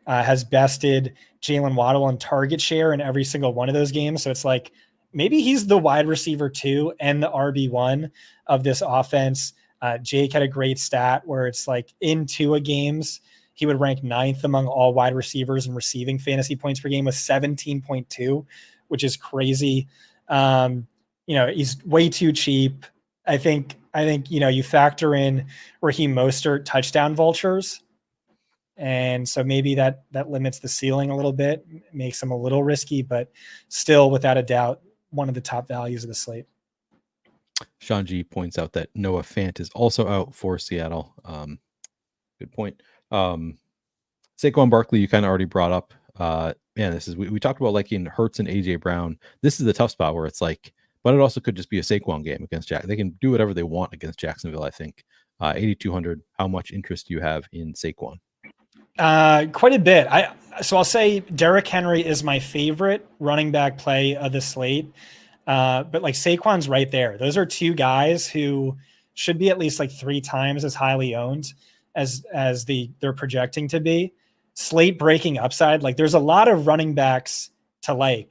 has bested Jaylen Waddle on target share in every single one of those games. So it's like, maybe he's the wide receiver 2 and the RB1 of this offense. Jake had a great stat where it's like in 2 games, he would rank 9th among all wide receivers in receiving fantasy points per game with 17.2, which is crazy. He's way too cheap. I think, you factor in Raheem Mostert touchdown vultures. And so maybe that limits the ceiling a little bit, makes him a little risky, but still, without a doubt, one of the top values of the slate. Sean G points out that Noah Fant is also out for Seattle. Good point. Saquon Barkley, you kind of already brought up. We talked about liking Hurts and AJ Brown. This is the tough spot where it's like, but it also could just be a Saquon game against Jack. They can do whatever they want against Jacksonville, I think. 8,200. How much interest do you have in Saquon? Quite a bit. I'll say Derrick Henry is my favorite running back play of the slate. But like Saquon's right there. Those are 2 guys who should be at least like 3 times as highly owned as they're projecting to be. Slate breaking upside. Like there's a lot of running backs to like,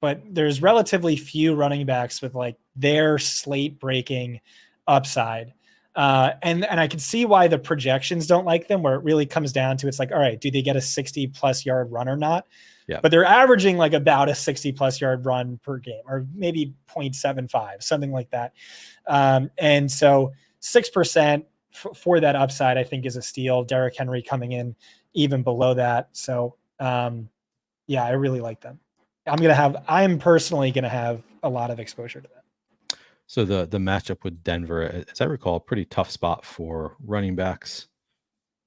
but there's relatively few running backs with like their slate breaking upside. And I can see why the projections don't like them, where it really comes down to, it's like, all right, do they get a 60+ yard run or not? Yeah. But they're averaging like about a 60+ yard run per game, or maybe 0.75, something like that. And so 6% for that upside, I think, is a steal. Derrick Henry coming in even below that. So I really like them. I'm personally going to have a lot of exposure to them. So the matchup with Denver, as I recall, a pretty tough spot for running backs.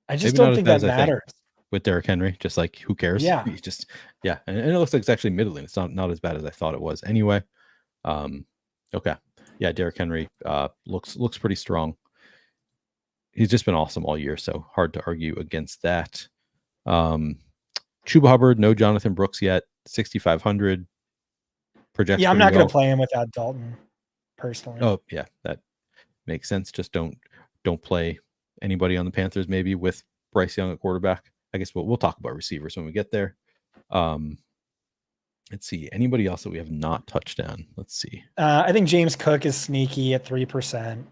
I just don't think that matters. With Derrick Henry, just like, who cares? Yeah. And it looks like it's actually middling. It's not as bad as I thought it was anyway. Okay. Yeah, Derrick Henry looks pretty strong. He's just been awesome all year, so hard to argue against that. Chuba Hubbard, no Jonathan Brooks yet, 6,500. Projects. Yeah, I'm not going to play him without Dalton, personally. Oh yeah, that makes sense. Just don't play anybody on the Panthers maybe with Bryce Young at quarterback. I guess we'll talk about receivers when we get there. Let's see. Anybody else that we have not touched on? Let's see. I think James Cook is sneaky at 3%.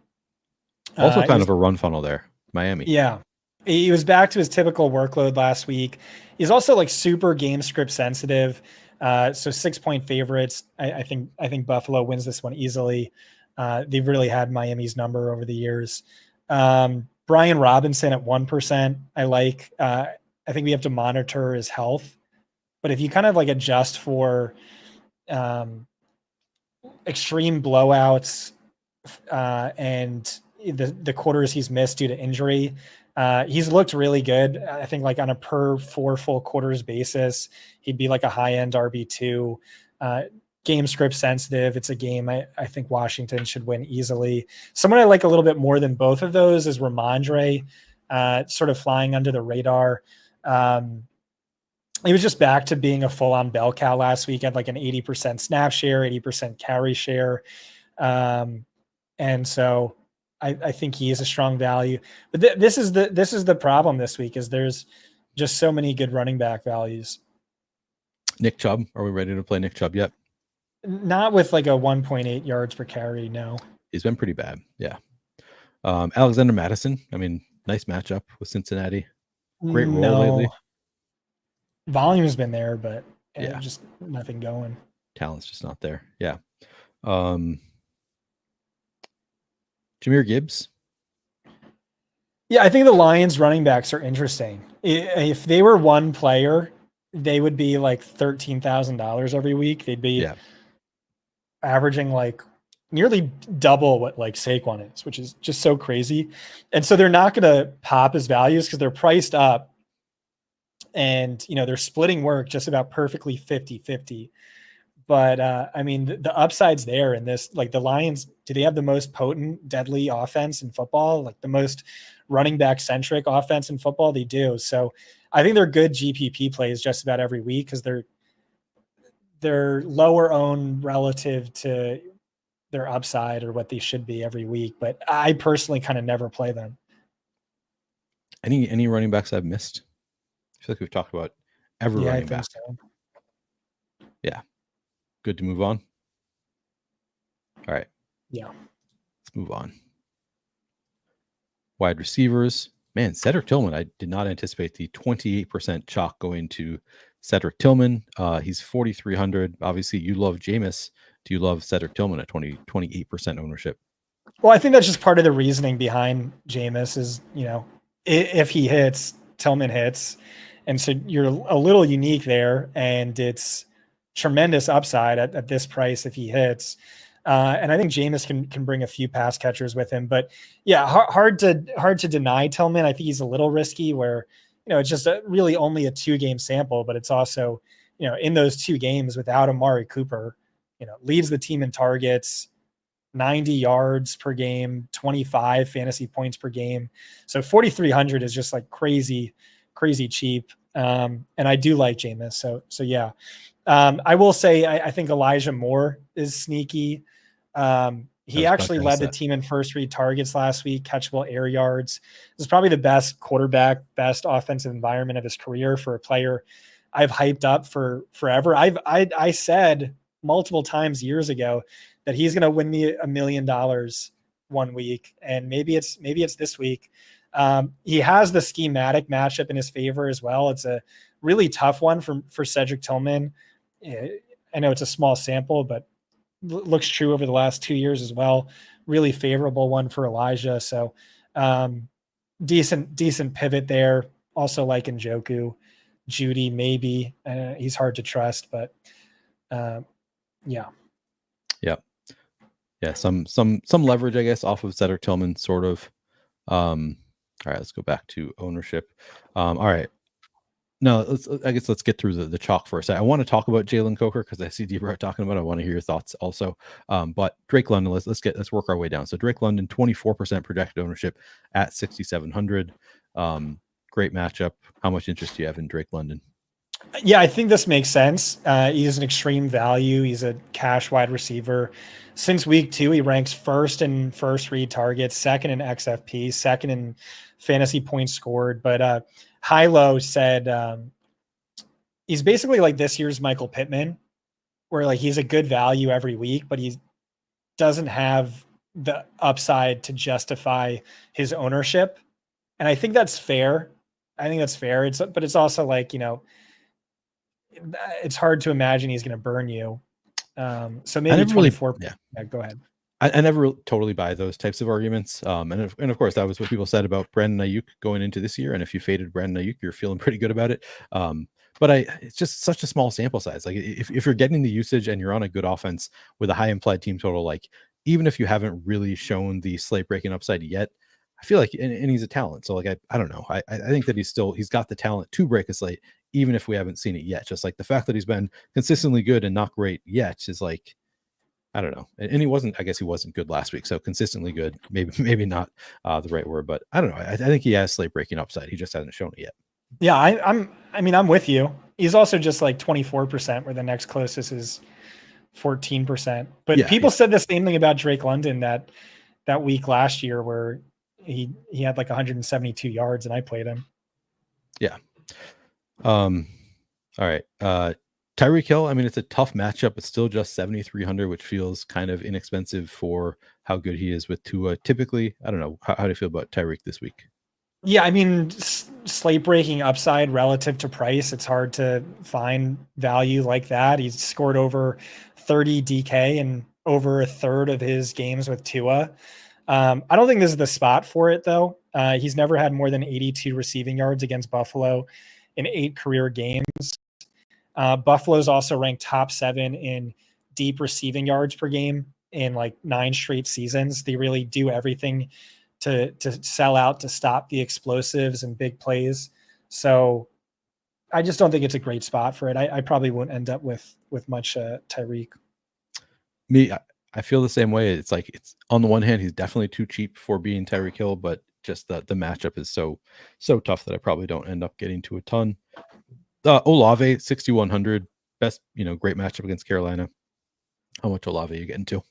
Also kind of a run funnel there. Miami. Yeah. He was back to his typical workload last week. He's also like super game script sensitive. So 6-point favorites. I think Buffalo wins this one easily. They've really had Miami's number over the years. Brian Robinson at 1%. I like. I think we have to monitor his health, but if you kind of like adjust for extreme blowouts and the quarters he's missed due to injury, he's looked really good. I think like on a per 4 full quarters basis, he'd be like a high end RB2. Game script sensitive. It's a game I think Washington should win easily. Someone I like a little bit more than both of those is Ramondre, sort of flying under the radar. He was just back to being a full-on bell cow last week. Had like an 80% snap share, 80% carry share. And so I think he is a strong value. But this is the problem this week, is there's just so many good running back values. Nick Chubb. Are we ready to play Nick Chubb yet? Not with like a 1.8 yards per carry. No. He's been pretty bad. Yeah. Alexander Madison. I mean, nice matchup with Cincinnati. Great role lately. Volume has been there, but yeah, just nothing going. Talent's just not there. Yeah. Jahmyr Gibbs. Yeah, I think the Lions running backs are interesting. If they were one player, they would be like $13,000 every week. They'd be averaging like nearly double what like Saquon is, which is just so crazy. And so they're not going to pop as values because they're priced up, and they're splitting work just about perfectly 50-50. But I mean, the upside's there in this. Like the Lions, do they have the most potent, deadly offense in football? Like the most running back centric offense in football? They do. So I think they're good GPP plays just about every week because they're lower owned relative to their upside or what they should be every week. But I personally kind of never play them. Any running backs I've missed? I feel like we've talked about every running back. So. Yeah. Good to move on. All right. Yeah. Let's move on. Wide receivers, man, Cedric Tillman. I did not anticipate the 28% chalk going to Cedric Tillman. He's 4,300. Obviously, you love Jameis. Do you love Cedric Tillman at 28% ownership? Well, I think that's just part of the reasoning behind Jameis is, if he hits, Tillman hits. And so you're a little unique there, and it's tremendous upside at this price if he hits. And I think Jameis can bring a few pass catchers with him, but yeah, hard to deny Tillman. I think he's a little risky where, it's just really only a 2-game sample, but it's also, in those 2 games without Amari Cooper, leads the team in targets, 90 yards per game, 25 fantasy points per game. So 4,300 is just like crazy cheap. And I do like Jameis. So yeah. I will say, I think Elijah Moore is sneaky. He actually led the team in first read targets last week, catchable air yards. This is probably the best quarterback, best offensive environment of his career for a player I've hyped up for forever. I said multiple times years ago that he's going to win me $1 million one week. And maybe it's this week. He has the schematic matchup in his favor as well. It's a really tough one for Cedric Tillman. I know it's a small sample, but looks true over the last 2 years as well. Really favorable one for Elijah. So decent pivot there. Also like Njoku, Judy, maybe. He's hard to trust, but yeah. Yeah, some leverage, I guess, off of Cedric Tillman, sort of. All right, let's go back to ownership. All right. No, let's get through the chalk for a second. I want to talk about Jaylen Coker because I see D-Bro talking about it. I want to hear your thoughts also. But Drake London, let's work our way down. So Drake London, 24% projected ownership at 6,700. Great matchup. How much interest do you have in Drake London? Yeah, I think this makes sense. He's an extreme value. He's a cash wide receiver. Since week 2, he ranks first in first read targets, second in XFP, second in fantasy points scored. But Hilo said he's basically like this year's Michael Pittman, where like he's a good value every week, but he doesn't have the upside to justify his ownership. And I think that's fair. But it's also like, it's hard to imagine he's going to burn you. So maybe 24. Yeah, go ahead. I never totally buy those types of arguments. And of course, that was what people said about Brandon Ayuk going into this year. And if you faded Brandon Ayuk, you're feeling pretty good about it. But it's just such a small sample size. Like if you're getting the usage and you're on a good offense with a high implied team total, like even if you haven't really shown the slate breaking upside yet, I feel like, and he's a talent. So like, I don't know. I think that he's got the talent to break a slate, even if we haven't seen it yet. Just like the fact that he's been consistently good and not great yet is like, I don't know. And he wasn't good last week. So consistently good, maybe not the right word, but I don't know. I think he has slate breaking upside. He just hasn't shown it yet. Yeah. I'm with you. He's also just like 24%, where the next closest is 14%. But yeah, people said the same thing about Drake London that week last year where he had like 172 yards and I played him. Yeah. All right. Tyreek Hill, I mean, it's a tough matchup. It's still just 7,300, which feels kind of inexpensive for how good he is with Tua. Typically, I don't know. How do you feel about Tyreek this week? Yeah, I mean, slate breaking upside relative to price. It's hard to find value like that. He's scored over 30 DK in over a third of his games with Tua. I don't think this is the spot for it, though. He's never had more than 82 receiving yards against Buffalo in 8 career games. Buffalo's also ranked top 7 in deep receiving yards per game in like 9 straight seasons. They really do everything to sell out, to stop the explosives and big plays. So I just don't think it's a great spot for it. I probably won't end up with much Tyreek. I feel the same way. It's like, it's on the one hand, he's definitely too cheap for being Tyreek Hill, but just the matchup is so tough that I probably don't end up getting to a ton. Olave, 6,100, best, great matchup against Carolina. How much Olave are you getting to?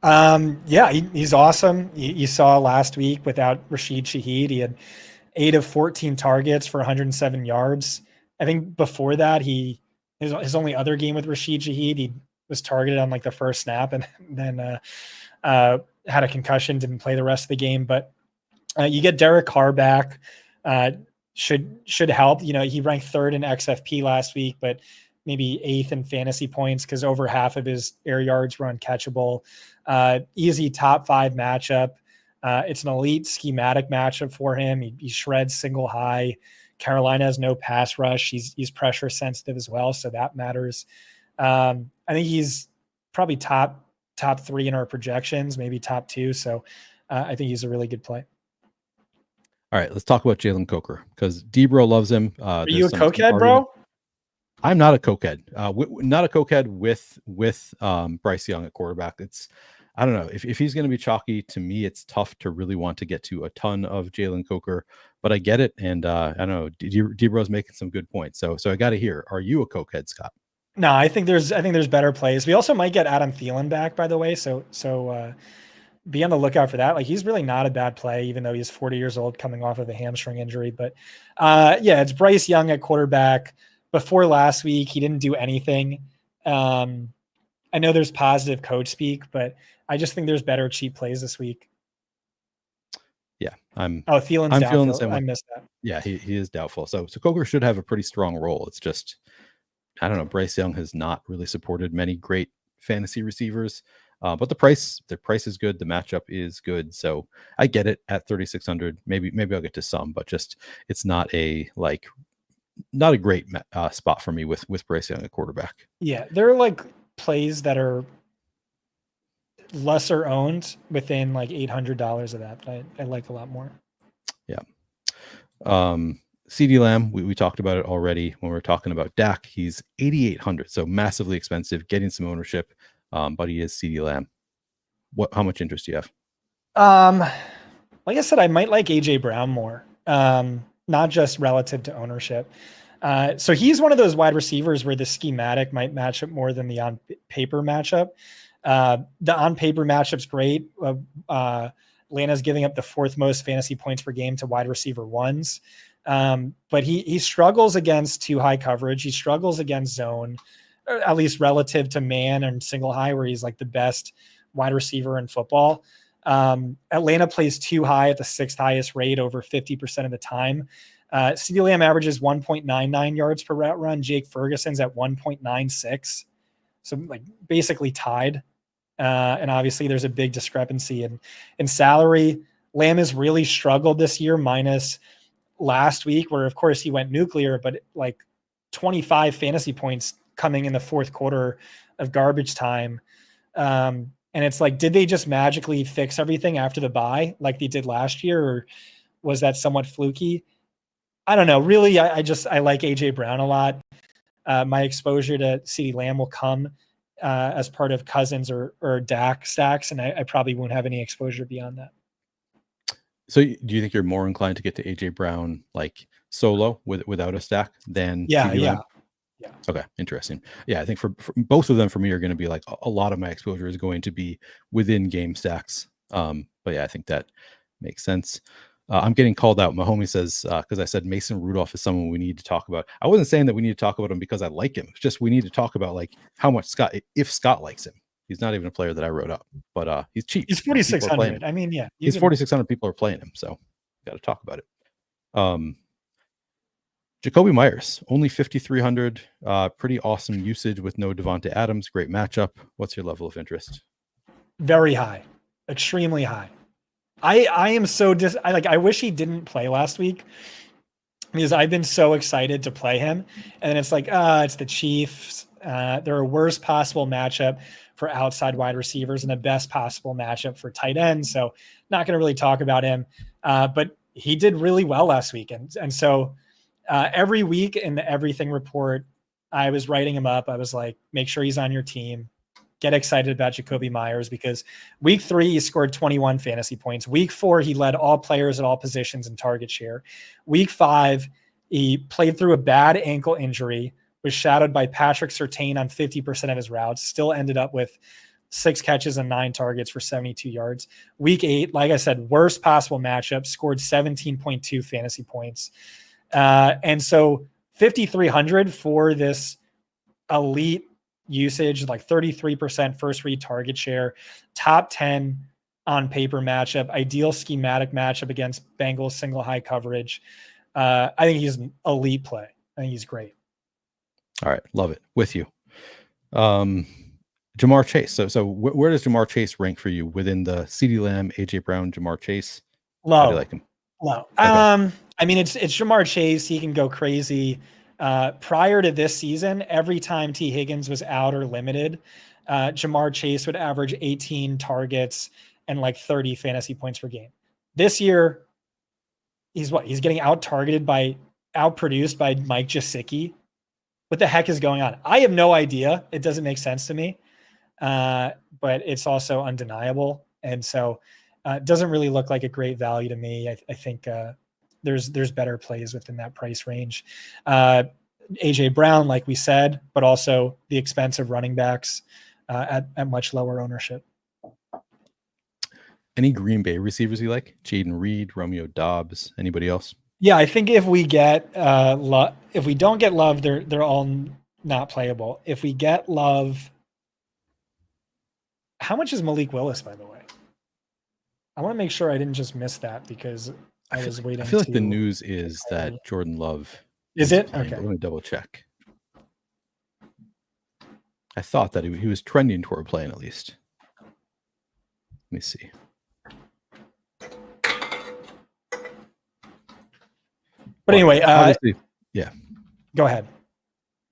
Yeah, he's awesome. You saw last week without Rashid Shaheed, he had 8 of 14 targets for 107 yards. I think before that, his only other game with Rashid Shaheed, he was targeted on like the first snap and then had a concussion, didn't play the rest of the game. But You get Derek Carr back, should help. He ranked 3rd in XFP last week, but maybe 8th in fantasy points because over half of his air yards were uncatchable. Easy top 5 matchup. It's an elite schematic matchup for him. He shreds single high. Carolina has no pass rush. He's pressure sensitive as well, so that matters. I think he's probably top 3 in our projections, maybe top 2. So I think he's a really good play. All right, let's talk about Jaylen Coker because Debro loves him. Are you a cokehead, bro? I'm not a cokehead. Not a cokehead with Bryce Young at quarterback. I don't know if he's going to be chalky. To me, it's tough to really want to get to a ton of Jaylen Coker, but I get it. And I don't know. Debro's making some good points. So I got to hear. Are you a cokehead, Scott? No, I think there's better plays. We also might get Adam Thielen back, by the way. So be on the lookout for that. Like, he's really not a bad play, even though he's 40 years old coming off of a hamstring injury. But it's Bryce Young at quarterback. Before last week, he didn't do anything. I know there's positive coach speak, but I just think there's better cheap plays this week. Yeah, Thielen's doubtful. I missed that. Yeah, he is doubtful. So Coker should have a pretty strong role. It's just, I don't know. Bryce Young has not really supported many great fantasy receivers. But the price is good. The matchup is good. So I get it at 3,600. Maybe I'll get to some, but just it's not a great spot for me with Bryce Young at quarterback. Yeah, there are like plays that are lesser owned within like $800 of that, but I like a lot more. Yeah. CD Lamb, we talked about it already when we were talking about Dak. He's 8,800, so massively expensive, getting some ownership. But he is CD Lamb. How much interest do you have? Like I said, I might like AJ Brown more, not just relative to ownership. So he's one of those wide receivers where the schematic might match up more than the on paper matchup. The on paper matchup's great. Atlanta's giving up the 4th most fantasy points per game to wide receiver ones. But he struggles against too high coverage. He struggles against zone, at least relative to man and single high, where he's like the best wide receiver in football. Atlanta plays too high at the 6th highest rate over 50% of the time. CeeDee Lamb averages 1.99 yards per route run. Jake Ferguson's at 1.96. So like basically tied. And obviously there's a big discrepancy in salary. Lamb has really struggled this year, minus last week, where of course he went nuclear, but like 25 fantasy points coming in the 4th quarter of garbage time. And it's like, did they just magically fix everything after the bye like they did last year? Or was that somewhat fluky? I don't know. Really, I like AJ Brown a lot. My exposure to CeeDee Lamb will come as part of Cousins or Dak stacks, and I probably won't have any exposure beyond that. So do you think you're more inclined to get to AJ Brown like solo without a stack than CeeDee Lamb? Yeah. Okay. Interesting. Yeah. I think for both of them, for me, are going to be like a lot of my exposure is going to be within game stacks. But yeah, I think that makes sense. I'm getting called out. My homie says, because I said Mason Rudolph is someone we need to talk about. I wasn't saying that we need to talk about him because I like him. It's just, we need to talk about like how much if Scott likes him. He's not even a player that I wrote up, but he's cheap. He's 4,600. I mean, yeah. He's 4,600 people are playing him. So got to talk about it. Jacoby Myers, only 5,300, pretty awesome usage with no Devonta Adams. Great matchup. What's your level of interest? Very high, extremely high. I am so I wish he didn't play last week because I've been so excited to play him. And then it's like, it's the Chiefs. They're a worst possible matchup for outside wide receivers and the best possible matchup for tight ends. So not going to really talk about him. But he did really well last week. And so every week in the everything report, I was writing him up. I was like, make sure he's on your team. Get excited about Jacoby Myers because week 3, he scored 21 fantasy points. Week 4, he led all players at all positions in target share. Week 5, he played through a bad ankle injury, was shadowed by Patrick Surtain on 50% of his routes, still ended up with 6 catches and 9 targets for 72 yards. Week 8, like I said, worst possible matchup, scored 17.2 fantasy points. And so 5,300 for this elite usage, like 33% first read target share, top 10 on paper matchup, ideal schematic matchup against Bengals single high coverage. I think he's an elite play. I think he's great. All right. Love it. With you. Jamar Chase. So where does Jamar Chase rank for you within the CeeDee Lamb, AJ Brown, Jamar Chase? Low. How do you like him? Low. Okay. I mean, it's Jamar Chase. He can go crazy. Prior to this season, every time T. Higgins was out or limited, Jamar Chase would average 18 targets and like 30 fantasy points per game. This year, he's getting outproduced by Mike Gesicki. What the heck is going on? I have no idea. It doesn't make sense to me, but it's also undeniable. And so it doesn't really look like a great value to me. I think there's better plays within that price range. AJ Brown, like we said, but also the expensive running backs at much lower ownership. Any Green Bay receivers you like? Jaden Reed, Romeo Doubs, anybody else? Yeah, I think if we get if we don't get Love, they're all not playable. If we get Love, how much is Malik Willis, by the way? I want to make sure I didn't just miss that because I was waiting. I feel like the news is that Jordan Love is it playing, okay. Let me double check. I thought that he was trending toward playing at least. Let me see. But anyway, yeah. Go ahead.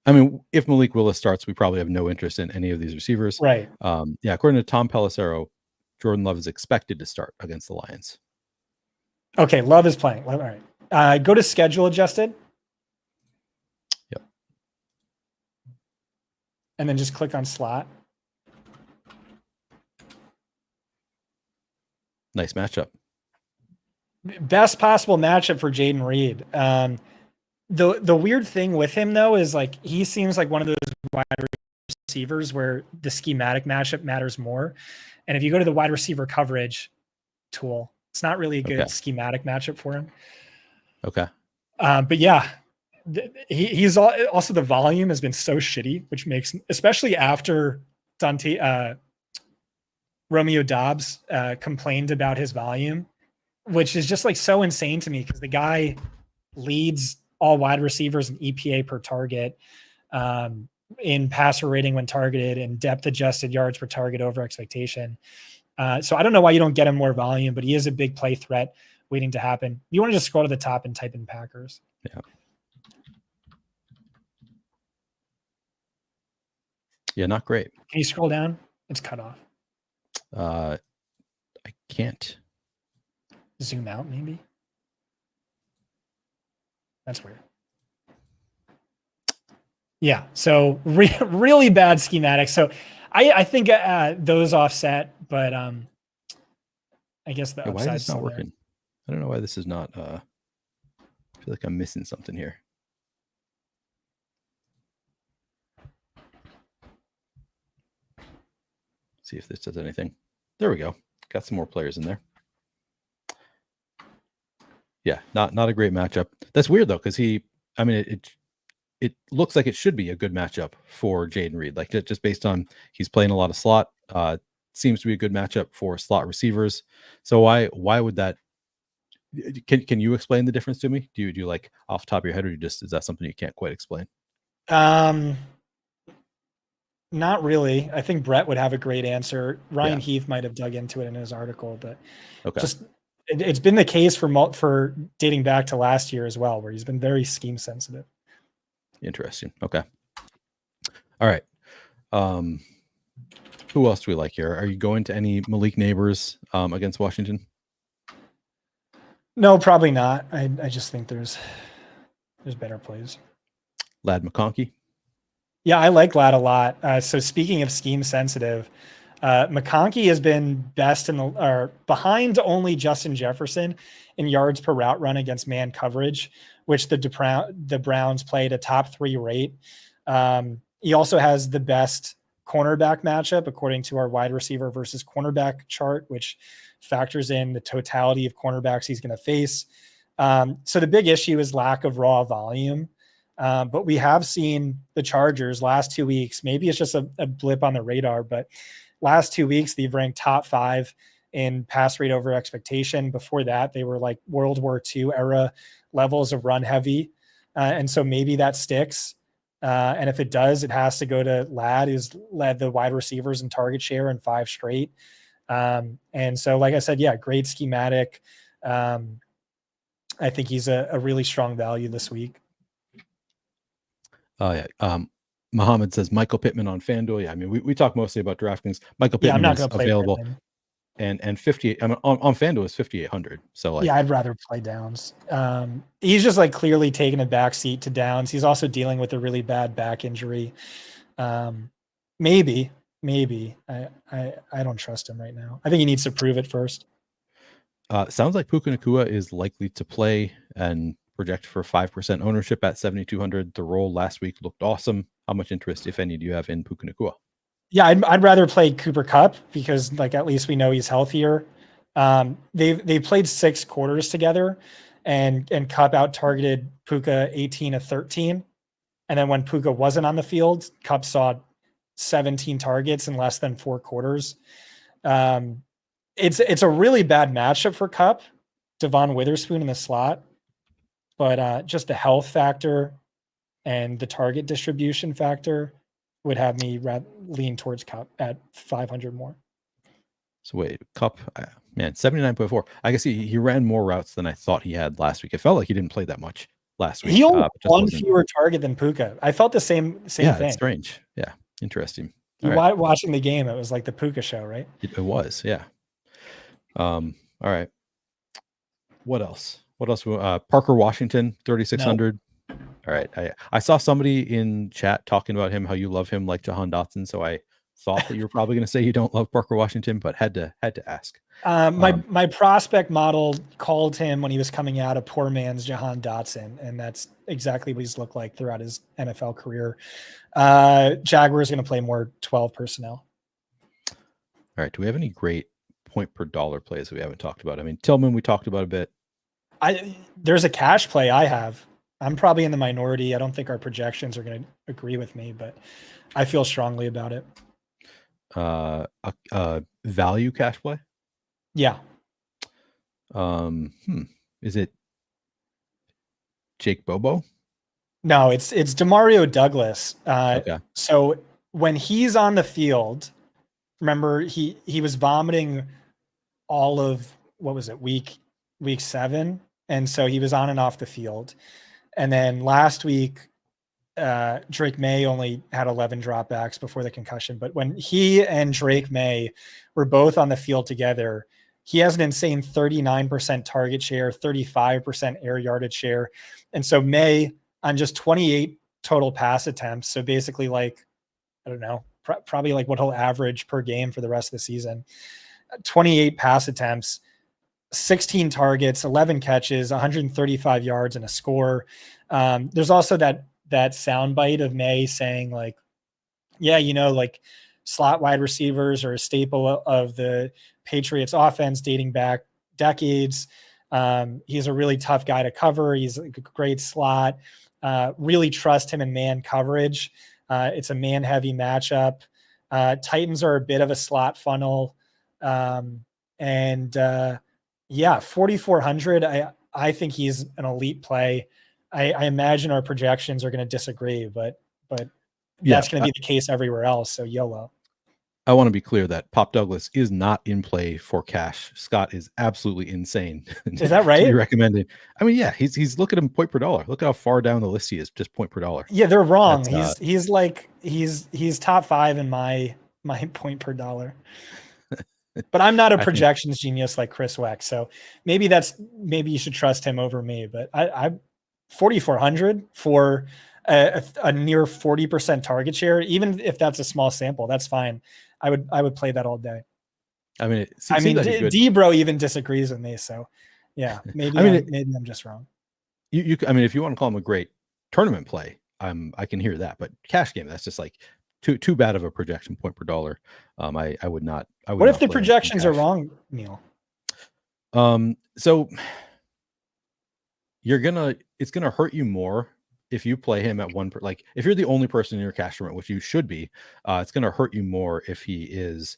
I mean, if Malik Willis starts, we probably have no interest in any of these receivers. Right. Yeah, according to Tom Pelissero, Jordan Love is expected to start against the Lions. Okay, Love is playing. All right. Go to schedule adjusted. Yep. And then just click on slot. Nice matchup. Best possible matchup for Jaden Reed. The weird thing with him though is like he seems like one of those wide receivers where the schematic matchup matters more. And if you go to the wide receiver coverage tool, it's not really a good schematic matchup for him. Okay. But yeah, he's also the volume has been so shitty, which makes, especially after Romeo Doubs complained about his volume, which is just like so insane to me because the guy leads all wide receivers in EPA per target, in passer rating when targeted, and depth adjusted yards per target over expectation. So I don't know why you don't get him more volume, but he is a big play threat waiting to happen. You want to just scroll to the top and type in Packers. Yeah. Yeah, not great. Can you scroll down? It's cut off. I can't. Zoom out, maybe. That's weird. Yeah, so really bad schematic. So I think those offset, but I guess the upside. Why is this not working? I don't know why this is not. I feel like I'm missing something here. See if this does anything. There we go. Got some more players in there. Yeah, not a great matchup. That's weird though, because it looks like it should be a good matchup for Jaden Reed. Like just based on he's playing a lot of slot. Seems to be a good matchup for slot receivers. So why would that? Can you explain the difference to me? Do you like off the top of your head, or is that something you can't quite explain? Not really. I think Brett would have a great answer. Ryan Yeah. Heath might have dug into it in his article, but Okay. just it's been the case for dating back to last year as well, where he's been very scheme sensitive. Interesting. Okay. All right. Who else do we like here? Are you going to any Malik Neighbors against Washington? No, probably not. I just think there's better plays. Lad McConkey? Yeah, I like Lad a lot. So speaking of scheme sensitive, McConkey has been best behind only Justin Jefferson in yards per route run against man coverage, which the Browns played a top 3 rate. He also has the best cornerback matchup according to our wide receiver versus cornerback chart, which factors in the totality of cornerbacks he's going to face. So the big issue is lack of raw volume. But we have seen the Chargers last 2 weeks. Maybe it's just a blip on the radar, but last 2 weeks, they've ranked top 5 in pass rate over expectation. Before that, they were like World War II era levels of run heavy. And so maybe that sticks. And if it does, it has to go to Ladd, who's led the wide receivers in target share in 5 straight. And so, like I said, yeah, great schematic. I think he's a really strong value this week. Oh yeah. Muhammad says Michael Pittman on FanDuel. Yeah, I mean we talk mostly about DraftKings. Michael Pittman I'm not is going to play available, Pittman. and 58. I mean, on FanDuel is 5,800. So like, yeah, I'd rather play Downs. He's just like clearly taking a back seat to Downs. He's also dealing with a really bad back injury. Maybe. I don't trust him right now. I think he needs to prove it first. Sounds like Puka Nacua is likely to play and project for 5% ownership at 7,200. The roll last week looked awesome. How much interest, if any, do you have in Puka Nacua? Yeah, I'd rather play Cooper Kupp because like at least we know he's healthier. They've played 6 quarters together, and Kupp out targeted Puka 18 of 13. And then when Puka wasn't on the field, Kupp saw 17 targets in less than 4 quarters. It's a really bad matchup for Kupp, Devon Witherspoon in the slot, but just the health factor and the target distribution factor would have me lean towards Kupp at 500 more. So wait, Kupp, man, 79.4. I guess he ran more routes than I thought he had last week. It felt like he didn't play that much last week. He only one fewer target than Puka. I felt the same yeah, thing. It's strange. Yeah, interesting. Watching the game, it was like the Puka show, right? It was, yeah. All right. What else? Parker Washington, 3,600. No. All right. I saw somebody in chat talking about him, how you love him like Jahan Dotson. So I thought that you were probably going to say you don't love Parker Washington, but had to ask. My prospect model called him when he was coming out a poor man's Jahan Dotson, and that's exactly what he's looked like throughout his NFL career. Jaguars going to play more 12 personnel. All right. Do we have any great point per dollar plays that we haven't talked about? I mean, Tillman, we talked about a bit. There's a cash play I have. I'm probably in the minority. I don't think our projections are going to agree with me, but I feel strongly about it. Value cash play? Yeah. Is it Jake Bobo? No, it's Demario Douglas. Okay. So when he's on the field, remember he was vomiting all of, what was it, week 7, and so he was on and off the field. And then last week, Drake May only had 11 dropbacks before the concussion. But when he and Drake May were both on the field together, he has an insane 39% target share, 35% air yardage share. And so May on just 28 total pass attempts. So basically like, I don't know, probably like what he'll average per game for the rest of the season. 28 pass attempts, 16 targets, 11 catches, 135 yards and a score. There's also that soundbite of May saying like, yeah, like slot wide receivers are a staple of the Patriots offense dating back decades. He's a really tough guy to cover. He's a great slot. Really trust him in man coverage. It's a man heavy matchup. Titans are a bit of a slot funnel. Yeah, 4,400. I think he's an elite play. I imagine our projections are going to disagree, but that's going to be the case everywhere else. So YOLO. I want to be clear that Pop Douglas is not in play for cash. Scott is absolutely insane. Is that right? To be recommended. I mean, yeah, he's look at him point per dollar. Look how far down the list he is, just point per dollar. Yeah, they're wrong. He's top 5 in my point per dollar. But I'm not a projections genius like Chris Weck, so maybe you should trust him over me. But I 4,400 for a near 40% target share, even if that's a small sample, that's fine. I would play that all day. I mean, Debro even disagrees with me, so yeah, maybe I'm just wrong. I mean, if you want to call him a great tournament play, I can hear that, but cash game, that's just like too bad of a projection point per dollar. I would not. What if the projections are wrong, Neil? So it's gonna hurt you more if you play him at like if you're the only person in your cash tournament, which you should be. It's gonna hurt you more if he is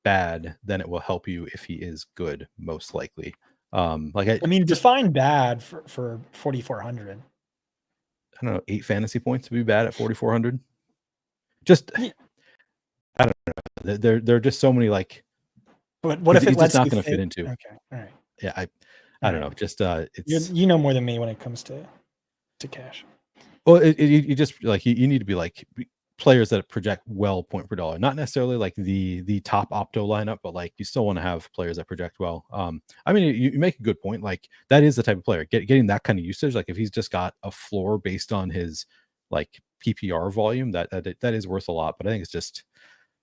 bad, then it will help you if he is good, most likely. I mean, define bad for 4,400. I don't know, 8 fantasy points to be bad at 4,400. Just Yeah. I don't know. There are just so many like. But what if it he's lets just not you going to fit fit into? Okay, all right. Yeah, I don't know. Just it's you know more than me when it comes to cash. well, you just like you need to be like players that project well point per dollar, not necessarily like the top opto lineup, but like you still want to have players that project well. I mean, you make a good point. Like that is the type of player getting that kind of usage. Like if he's just got a floor based on his like PPR volume, that is worth a lot. But I think it's just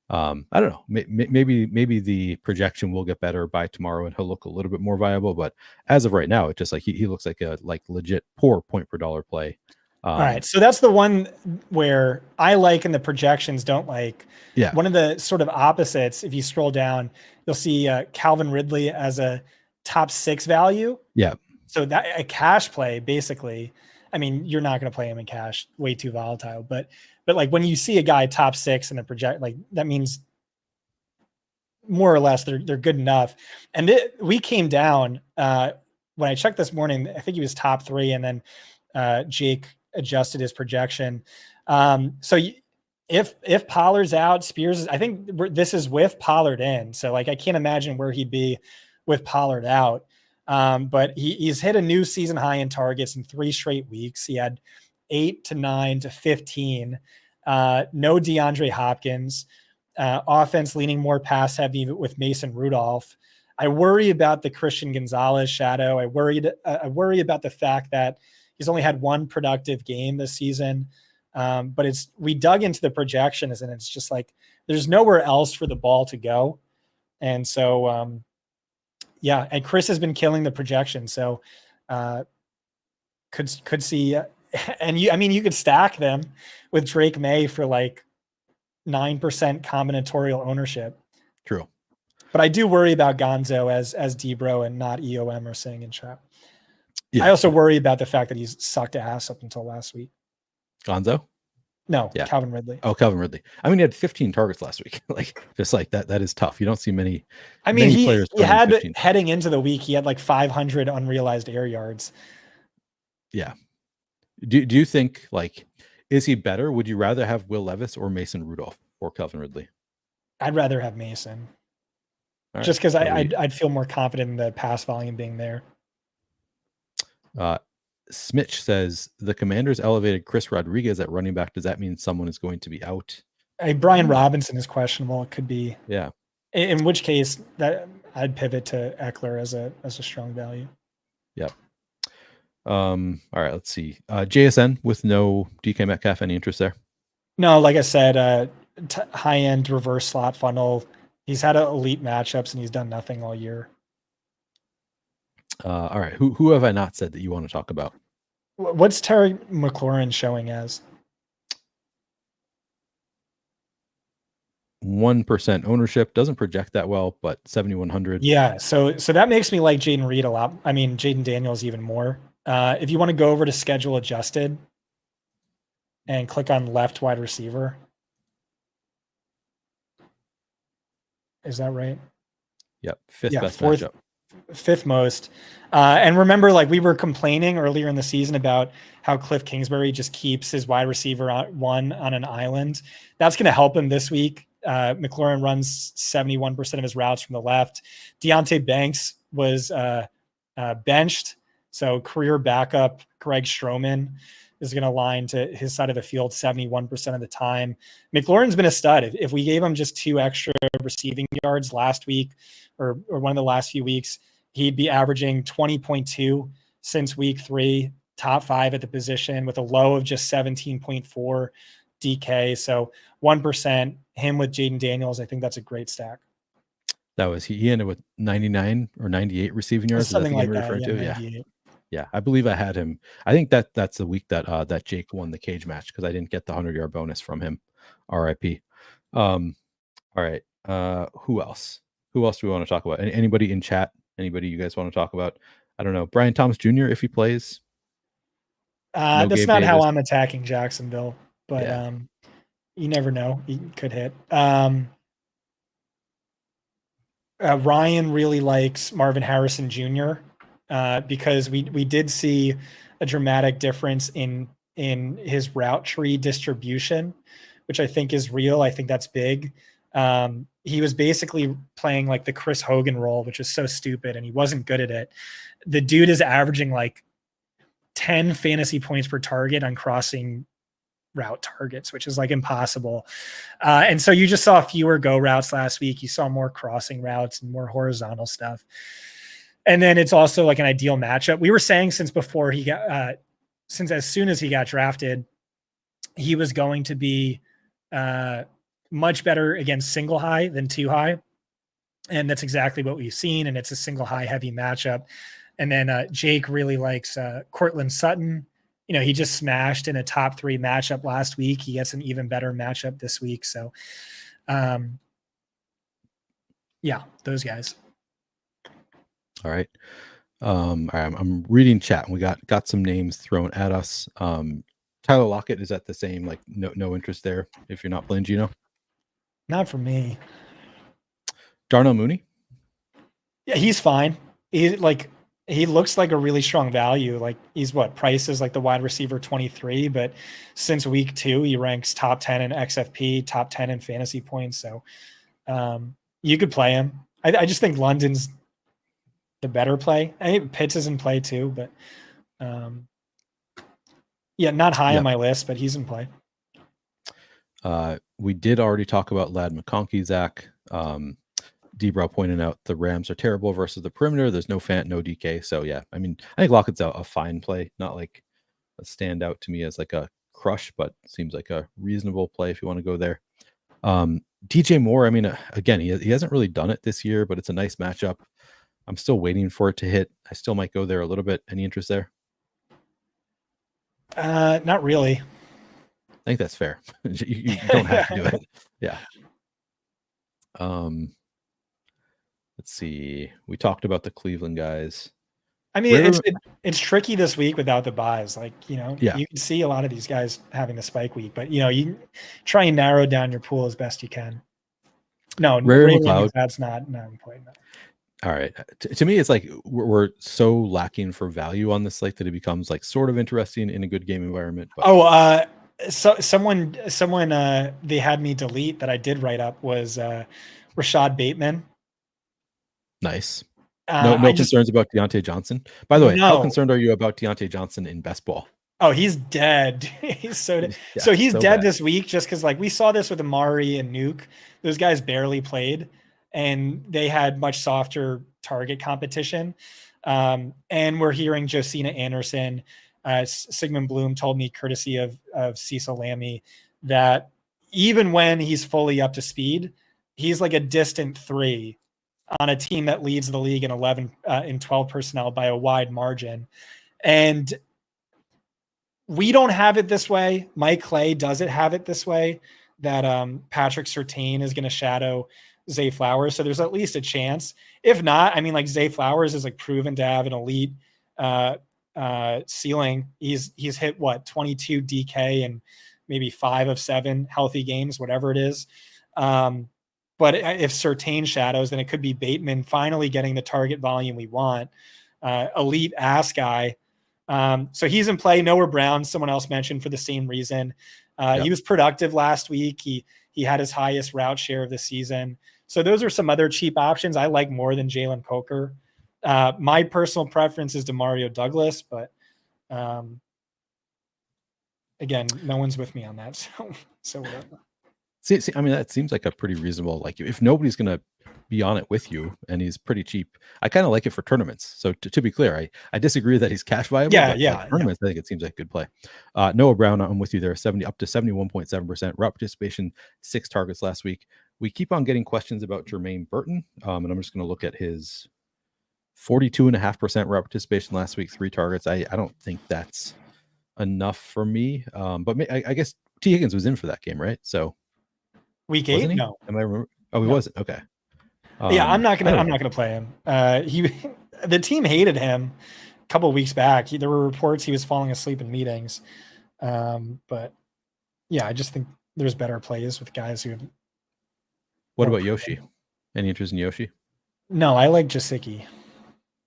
I don't know. Maybe the projection will get better by tomorrow and he'll look a little bit more viable. But as of right now, it's just like he looks like a legit poor point per dollar play. All right, so that's the one where I like and the projections don't like. Yeah. One of the sort of opposites, if you scroll down, you'll see Calvin Ridley as a top 6 value. Yeah. So that a cash play, basically. I mean, you're not going to play him in cash, way too volatile. But like when you see a guy top 6 in a project, like that means more or less they're good enough. And we came down when I checked this morning. I think he was top 3, and then Jake adjusted his projection. So if Pollard's out, Spears, I think this is with Pollard in. So like, I can't imagine where he'd be with Pollard out. But he's hit a new season high in targets in 3 straight weeks. He had 8 to 9 to 15. No DeAndre Hopkins. Offense leaning more pass heavy with Mason Rudolph. I worry about the Christian Gonzalez shadow. I worry about the fact that he's only had 1 productive game this season. But we dug into the projections, and it's just like there's nowhere else for the ball to go. And so, yeah, and Chris has been killing the projection. So could see, and you could stack them with Drake May for like 9% combinatorial ownership. True. But I do worry about Gonzo as Debro and not EOM or saying in chat. Yeah. I also worry about the fact that he's sucked ass up until last week. Gonzo? No, yeah. Calvin Ridley. Oh, Calvin Ridley. I mean, he had 15 targets last week. Like just like that. That is tough. You don't see many. I mean, many he had 15. Heading into the week, he had like 500 unrealized air yards. Yeah. Do you think like is he better? Would you rather have Will Levis or Mason Rudolph or Calvin Ridley? I'd rather have Mason. All just because I'd feel more confident in the pass volume being there. Smitch says the Commanders elevated Chris Rodriguez at running back. Does that mean someone is going to be out? Brian Robinson is questionable. It could be. Yeah. In which case, that I'd pivot to Eckler as a strong value. Yep. All right. Let's see. JSN with no DK Metcalf. Any interest there? No, like I said, high end reverse slot funnel. He's had elite matchups and he's done nothing all year. All right. Who have I not said that you want to talk about? What's Terry McLaurin showing as? 1% ownership, doesn't project that well, but 7,100. Yeah. So that makes me like Jaden Reed a lot. I mean, Jaden Daniels even more. If you want to go over to schedule adjusted and click on left wide receiver. Is that right? Yep. Best matchup. 5th most. And remember, like we were complaining earlier in the season about how Cliff Kingsbury just keeps his wide receiver on an island. That's going to help him this week. McLaurin runs 71% of his routes from the left. Deonte Banks was benched. So career backup Greg Stroman is going to line to his side of the field 71% of the time. McLaurin's been a stud. If we gave him just 2 extra receiving yards last week or one of the last few weeks, he'd be averaging 20.2 since week 3, top 5 at the position with a low of just 17.4 DK. So 1%, him with Jaden Daniels, I think that's a great stack. That was, he ended with 99 or 98 receiving yards. Something like that. Yeah. Yeah, I believe I had him. I think that's the week that Jake won the cage match because I didn't get the 100-yard bonus from him. RIP. All right. Who else? Who else do we want to talk about? Anybody in chat? Anybody you guys want to talk about? I don't know. Brian Thomas Jr. if he plays. That's Gabe not Davis. How I'm attacking Jacksonville, but you never know. He could hit. Ryan really likes Marvin Harrison Jr. Because we did see a dramatic difference in his route tree distribution, which I think is real. I think that's big. He was basically playing like the Chris Hogan role, which is so stupid, and he wasn't good at it. The dude is averaging like 10 fantasy points per target on crossing route targets, which is like impossible. And so you just saw fewer go routes last week. You saw more crossing routes and more horizontal stuff. And then it's also like an ideal matchup. We were saying since before he got, since as soon as he got drafted, he was going to be much better against single high than two high. And that's exactly what we've seen. And it's a single high heavy matchup. And then Jake really likes Cortland Sutton. You know, he just smashed in a top 3 matchup last week. He gets an even better matchup this week. So, yeah, those guys. All right. All right. I'm reading chat, and we got some names thrown at us. Tyler Lockett, is that the same? Like no interest there if you're not playing Geno? Not for me. Darnell Mooney? Yeah, he's fine. He looks like a really strong value. Like he's price is like the wide receiver 23, but since week 2, he ranks top 10 in XFP, top 10 in fantasy points. So you could play him. I just think London's the better play. I think Pitts is in play too, but yeah, not high on my list, but he's in play. We did already talk about Ladd McConkey, Zach. Debrow pointing out the Rams are terrible versus the perimeter. There's no Fant, no DK. So yeah, I mean, I think Lockett's a fine play, not like a standout to me as like a crush, but seems like a reasonable play if you want to go there. DJ Moore, I mean, again, he hasn't really done it this year, but it's a nice matchup. I'm still waiting for it to hit. I still might go there a little bit. Any interest there? Not really. I think that's fair. you don't have to do it. Yeah. Let's see. We talked about the Cleveland guys. I mean, it's tricky this week without the buys. Like, you know, yeah. You can see a lot of these guys having the spike week, but you know, you try and narrow down your pool as best you can. No, Ray McLeod, that's not important. All right. To me, it's like we're so lacking for value on this slate that it becomes like sort of interesting in a good game environment. But. So someone they had me delete that I did write up was Rashad Bateman. Nice. No concerns about Deontay Johnson. By the way, how concerned are you about Deontay Johnson in best ball? Oh, he's dead. He's so dead. Yeah, so he's dead this week just because like we saw this with Amari and Nuke. Those guys barely played and they had much softer target competition. And we're hearing Josina Anderson, Sigmund Bloom told me courtesy of Cecil Lammy that even when he's fully up to speed, he's like a distant 3 on a team that leads the league in 11 in 12 personnel by a wide margin. And we don't have it this way. Mike Clay doesn't have it this way that Patrick Surtain is going to shadow Zay Flowers. So there's at least a chance. If not, I mean, like Zay Flowers is like proven to have an elite ceiling. He's hit 22 DK and maybe 5 of 7 healthy games, whatever it is. But if Surtain shadows, then it could be Bateman finally getting the target volume we want. Elite ass guy. So he's in play. Noah Brown, someone else mentioned for the same reason. He was productive last week. He had his highest route share of the season. So those are some other cheap options I like more than Jaylen Coker. My personal preference is DeMario Douglas, but again, no one's with me on that. So whatever. See, I mean, that seems like a pretty reasonable, like if nobody's going to be on it with you and he's pretty cheap, I kind of like it for tournaments. So to be clear, I disagree that he's cash viable. Yeah. Tournaments, I think it seems like a good play. Noah Brown, I'm with you there, up to 71.7% route participation, 6 targets last week. We keep on getting questions about Jermaine Burton. And I'm just going to look at his 42.5% route participation last week, 3 targets. I don't think that's enough for me. But I guess T. Higgins was in for that game, right? So week 8? No. Am I remember? Oh, he wasn't. Okay. Yeah, I'm not gonna play him. The team hated him a couple of weeks back. There were reports he was falling asleep in meetings. But yeah, I just think there's better plays with guys who have. What about Yoshi? Any interest in Yoshi? No, I like Jasicki.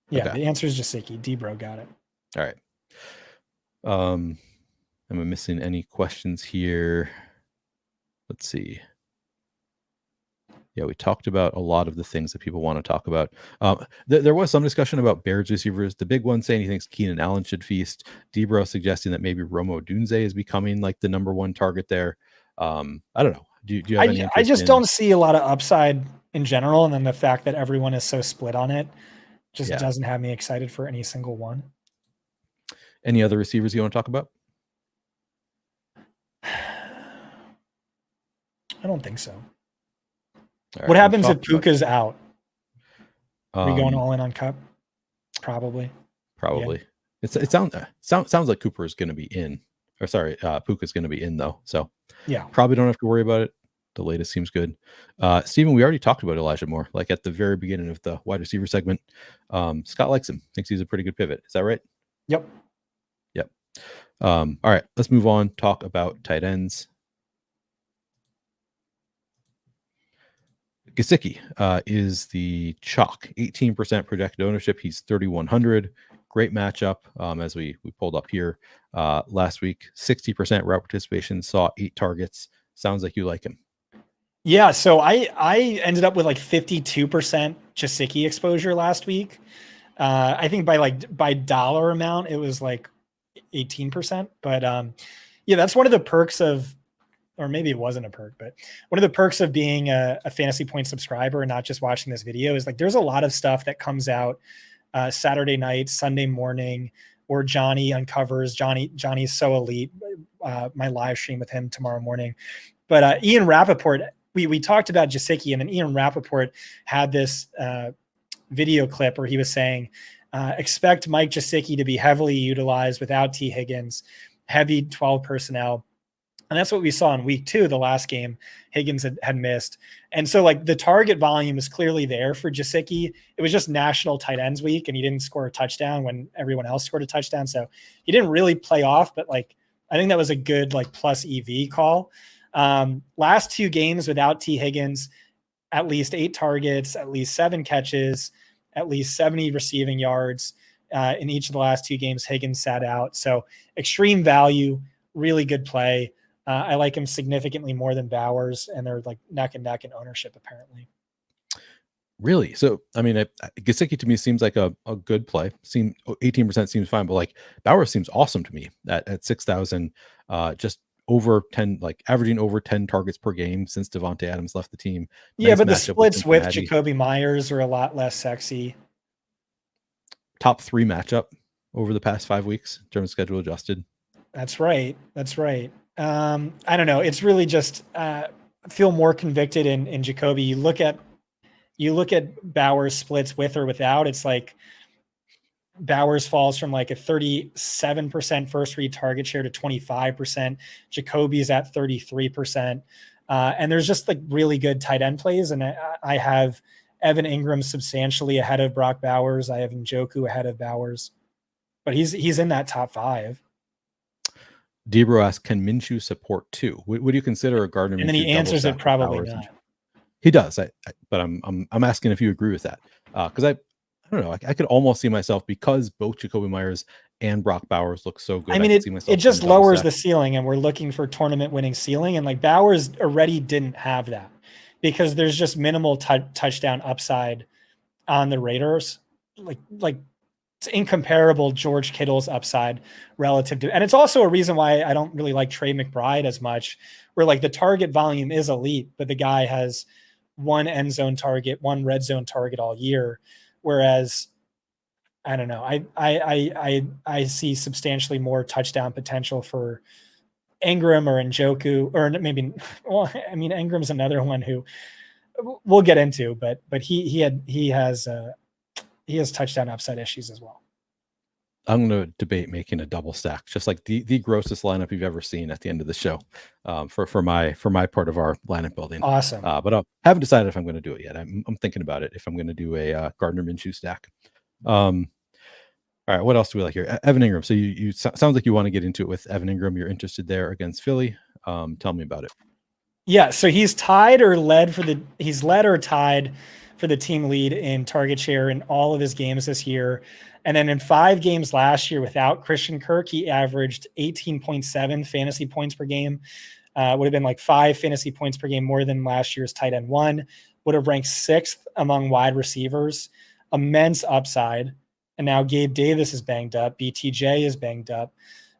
Yeah, Okay. the answer is Jasicki. D-Bro got it. All right. Am I missing any questions here? Let's see. Yeah, we talked about a lot of the things that people want to talk about. There was some discussion about Bears receivers. The big one saying he thinks Keenan Allen should feast. D-Bro suggesting that maybe Romo Dunze is becoming like the number one target there. I don't know. Do you have any interest? I just don't see a lot of upside in general, and then the fact that everyone is so split on it just doesn't have me excited for any single one. Any other receivers you want to talk about? I don't think so. All what right, happens if Puka's out? Are we going all in on Cup? Probably. Yeah. It sounds like Cooper is going to be in. Or sorry, Puka's going to be in though. So yeah, probably don't have to worry about it. The latest seems good. Steven, we already talked about Elijah Moore, like at the very beginning of the wide receiver segment. Scott likes him, thinks he's a pretty good pivot. Is that right? Yep. All right, let's move on. Talk about tight ends. Gesicki is the chalk, 18% projected ownership. He's 3,100. Great matchup. As we pulled up here last week, 60% route participation, saw 8 targets. Sounds like you like him. Yeah, so I ended up with like 52% Gesicki exposure last week. I think by dollar amount it was like 18%, but yeah, that's one of the perks of, or maybe it wasn't a perk, but one of the perks of being a Fantasy Point subscriber and not just watching this video is like there's a lot of stuff that comes out Saturday night, Sunday morning, or Johnny uncovers. Johnny's so elite. My live stream with him tomorrow morning. But Ian Rappaport, we talked about Gesicki, and then Ian Rappaport had this video clip where he was saying, expect Mike Gesicki to be heavily utilized without T. Higgins, heavy 12 personnel. And that's what we saw in week 2, the last game Higgins had missed. And so like the target volume is clearly there for Gesicki. It was just national tight ends week and he didn't score a touchdown when everyone else scored a touchdown. So he didn't really play off, but like, I think that was a good like plus EV call. Last 2 games without T. Higgins, at least 8 targets, at least 7 catches, at least 70 receiving yards. In each of the last 2 games, Higgins sat out. So extreme value, really good play. I like him significantly more than Bowers, and they're like neck and neck in ownership, apparently. Really? So, I mean, Gesicki to me seems like a good play. 18% seems fine, but like Bowers seems awesome to me at 6,000, just over 10, like averaging over 10 targets per game since Devontae Adams left the team. Yeah, but the splits with Jacoby Myers are a lot less sexy. Top 3 matchup over the past 5 weeks in terms of schedule adjusted. That's right. I don't know. It's really just feel more convicted in Jacoby. You look at Bowers splits with or without. It's like Bowers falls from like a 37% first read target share to 25%. Jacoby's at 33%. And there's just like really good tight end plays. And I have Evan Ingram substantially ahead of Brock Bowers. I have Njoku ahead of Bowers, but he's in that top 5. Debro asks, can Minshew support 2? Would you consider a Gardner Minshew? And then he answers it probably not. He does, but I'm asking if you agree with that, because I don't know. I could almost see myself, because both Jacoby Myers and Brock Bowers look so good. I mean, it just lowers the ceiling, and we're looking for tournament winning ceiling, and like Bowers already didn't have that because there's just minimal touchdown upside on the Raiders. Like it's incomparable George Kittle's upside relative to, and it's also a reason why I don't really like Trey McBride as much, where like the target volume is elite, but the guy has 1 end zone target, 1 red zone target all year. Whereas I don't know, I see substantially more touchdown potential for Ingram or Njoku, or maybe, well, I mean, Ingram's another one who we'll get into, but he has touchdown upside issues as well. I'm going to debate making a double stack, just like the grossest lineup you've ever seen at the end of the show, for my part of our lineup building. Awesome. But I haven't decided if I'm going to do it yet. I'm thinking about it, if I'm going to do a Gardner Minshew stack. All right, what else do we like here? Evan Ingram. So you sounds like you want to get into it with Evan Ingram. You're interested there against Philly. Tell me about it. Yeah, so he's tied or led he's led or tied for the team lead in target share in all of his games this year. And then in 5 games last year without Christian Kirk, he averaged 18.7 fantasy points per game. Would have been like 5 fantasy points per game more than last year's tight end 1. Would have ranked 6th among wide receivers. Immense upside. And now Gabe Davis is banged up. BTJ is banged up.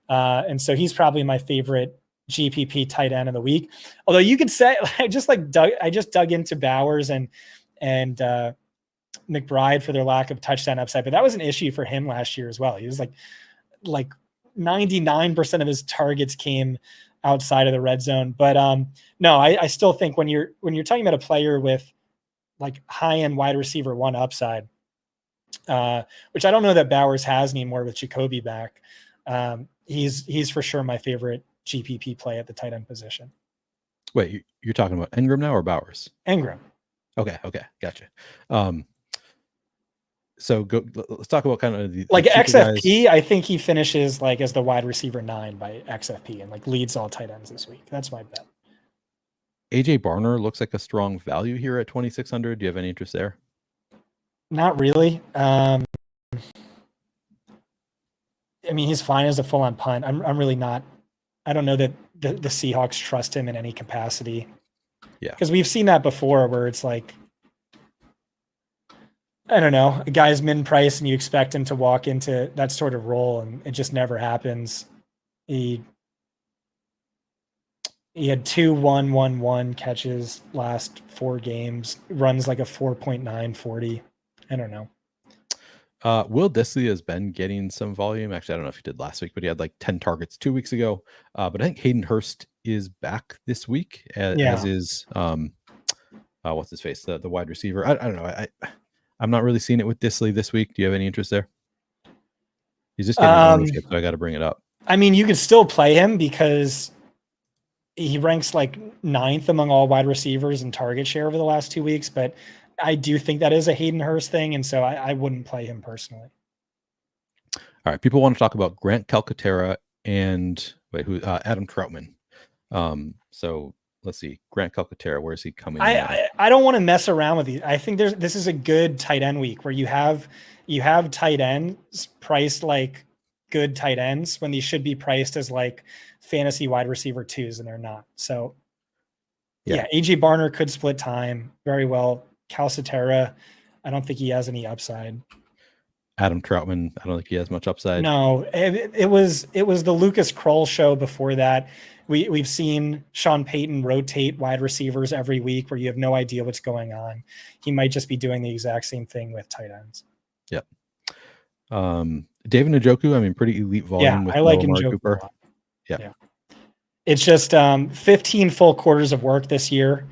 And so he's probably my favorite GPP tight end of the week. Although you could say I just dug into Bowers and McBride for their lack of touchdown upside, but that was an issue for him last year as well. He was like 99% of his targets came outside of the red zone. But no, I still think when you're talking about a player with like high end wide receiver 1 upside, which I don't know that Bowers has anymore with Jacoby back. He's for sure my favorite GPP play at the tight end position. Wait, you're talking about Engram now or Bowers? Engram. Okay, gotcha. So let's talk about kind of the XFP. guys. I think he finishes like as the wide receiver 9 by XFP and like leads all tight ends this week. That's my bet. AJ Barner looks like a strong value here at 2,600. Do you have any interest there? Not really. I mean, he's fine as a full-on punt. I'm really not. I don't know that the Seahawks trust him in any capacity. Yeah, because we've seen that before, where it's like, I don't know, a guy's min price and you expect him to walk into that sort of role, and it just never happens. He had 2 1-1-1 catches last 4 games. Runs like a 4.9 40. I don't know. Will Dissly has been getting some volume. Actually, I don't know if he did last week, but he had like 10 targets 2 weeks ago. But I think Hayden Hurst is back this week, as is what's his face, the wide receiver. I don't know. I'm not really seeing it with Dissly this week. Do you have any interest there? He's just getting ownership, so I got to bring it up. I mean, you can still play him because he ranks like 9th among all wide receivers in target share over the last 2 weeks, but I do think that is a Hayden Hurst thing, and so I wouldn't play him personally. All right, people want to talk about Grant Calcaterra and Adam Troutman. So let's see, Grant Calcaterra, where is he coming? I don't want to mess around with these. I think this is a good tight end week where you have tight ends priced like good tight ends when these should be priced as like fantasy wide receiver 2s, and they're not. So yeah, AJ Barner could split time very well. Calcaterra, I don't think he has any upside. Adam Troutman, I don't think he has much upside. No, it was the Lucas Kroll show before that. We've seen Sean Payton rotate wide receivers every week where you have no idea what's going on. He might just be doing the exact same thing with tight ends. Yep. David Njoku, I mean, pretty elite volume. Yeah, I like Njoku Cooper. a lot. Yeah. It's just 15 full quarters of work this year.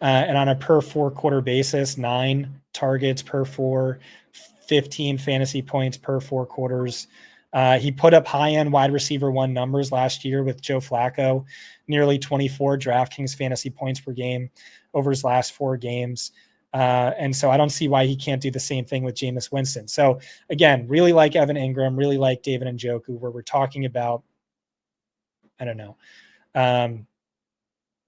And on a per 4-quarter basis, 9 targets per 4, 15 fantasy points per 4 quarters. He put up high-end wide receiver 1 numbers last year with Joe Flacco, nearly 24 DraftKings fantasy points per game over his last 4 games. And so I don't see why he can't do the same thing with Jameis Winston. So again, really like Evan Ingram, really like David Njoku, where we're talking about, I don't know,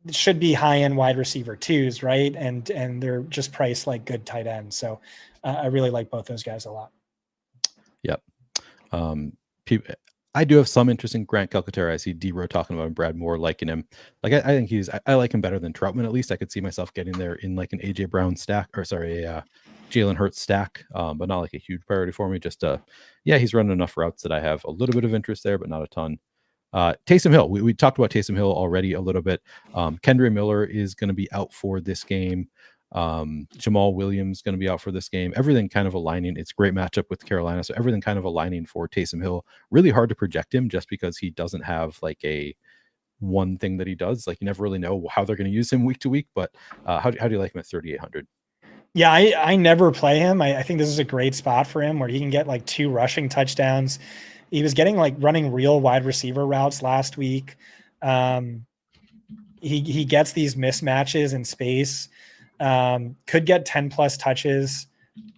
it should be high-end wide receiver 2s, right? And they're just priced like good tight ends. So I really like both those guys a lot. Yep. I do have some interest in Grant Calcaterra. I see D-Row talking about him, Brad Moore liking him. Like I think I like him better than Troutman. At least I could see myself getting there in like an AJ Brown stack, or sorry, a Jalen Hurts stack, but not like a huge priority for me. Just he's running enough routes that I have a little bit of interest there, but not a ton. Taysom Hill. We talked about Taysom Hill already a little bit. Kendre Miller is going to be out for this game. Jamal Williams going to be out for this game. Everything kind of aligning. It's a great matchup with Carolina, so everything kind of aligning for Taysom Hill. Really hard to project him just because he doesn't have like a one thing that he does. Like you never really know how they're going to use him week to week. But how do you like him at 3,800? Yeah, I never play him. I think this is a great spot for him where he can get like 2 rushing touchdowns. He was getting like running real wide receiver routes last week. He gets these mismatches in space. Could get 10 plus touches.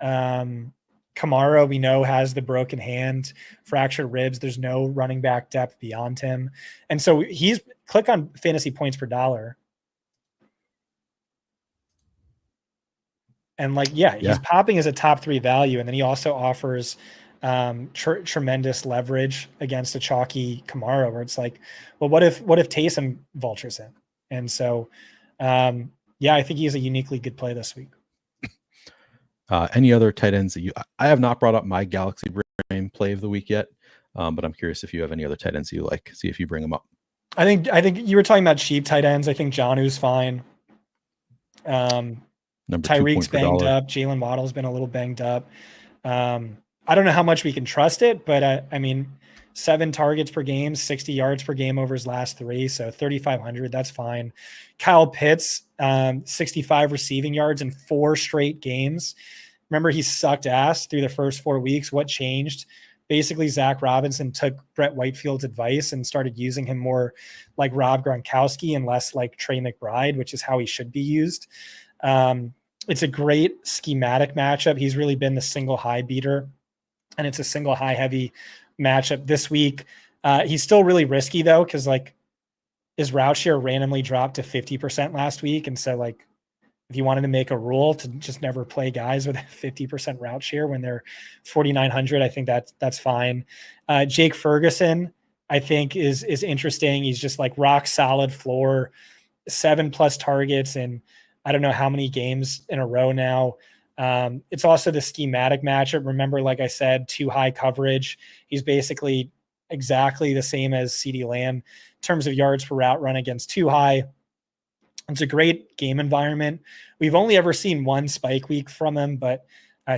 Kamara, we know, has the broken hand, fractured ribs. There's no running back depth beyond him. And so click on fantasy points per dollar. And he's popping as a top 3 value. And then he also offers tremendous leverage against a chalky Kamara, where it's like, well, what if Taysom vultures him? And so, I think he's a uniquely good play this week. Any other tight ends that I have not brought up my Galaxy Brain play of the week yet, but I'm curious if you have any other tight ends you like. See if you bring them up. I think you were talking about cheap tight ends. I think Jonnu's fine. Tyreek's banged up. Jalen Waddle's been a little banged up. I don't know how much we can trust it, but 7 targets per game, 60 yards per game over his last 3. So 3,500, that's fine. Kyle Pitts, 65 receiving yards in 4 straight games. Remember, he sucked ass through the first 4 weeks. What changed? Basically, Zach Robinson took Brett Whitefield's advice and started using him more like Rob Gronkowski and less like Trey McBride, which is how he should be used. It's a great schematic matchup. He's really been the single high beater, and it's a single high heavy matchup this week. He's still really risky though, because his route share randomly dropped to 50% last week. And so if you wanted to make a rule to just never play guys with a 50% route share when they're 4,900, I think that's fine. Jake Ferguson, I think is interesting. He's just rock solid floor, 7+ targets and I don't know how many games in a row now. It's also the schematic matchup. Remember, like I said, 2 high coverage. He's basically exactly the same as CeeDee Lamb in terms of yards per route run against 2 high. It's a great game environment. We've only ever seen 1 spike week from him, but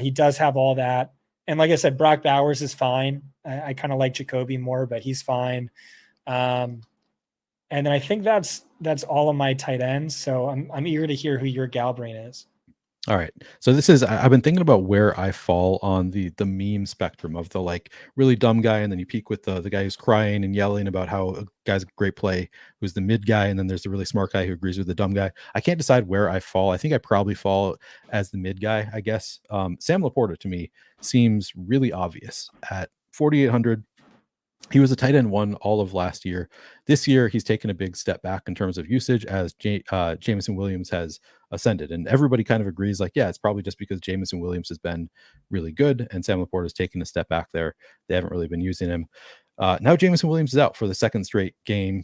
he does have all that. And like I said, Brock Bowers is fine. I kind of like Jacoby more, but he's fine. And then I think that's all of my tight ends. So I'm eager to hear who your Galbrain is. All right. So I've been thinking about where I fall on the meme spectrum of the really dumb guy. And then you peak with the guy who's crying and yelling about how a guy's a great play, who's the mid guy. And then there's the really smart guy who agrees with the dumb guy. I can't decide where I fall. I think I probably fall as the mid guy, I guess. Sam Laporta to me seems really obvious at 4,800. He was a tight end 1 all of last year. This year, he's taken a big step back in terms of usage as Jameson Williams has ascended. And everybody kind of agrees it's probably just because Jameson Williams has been really good and Sam Laporta has taken a step back there. They haven't really been using him. Now Jameson Williams is out for the 2nd straight game.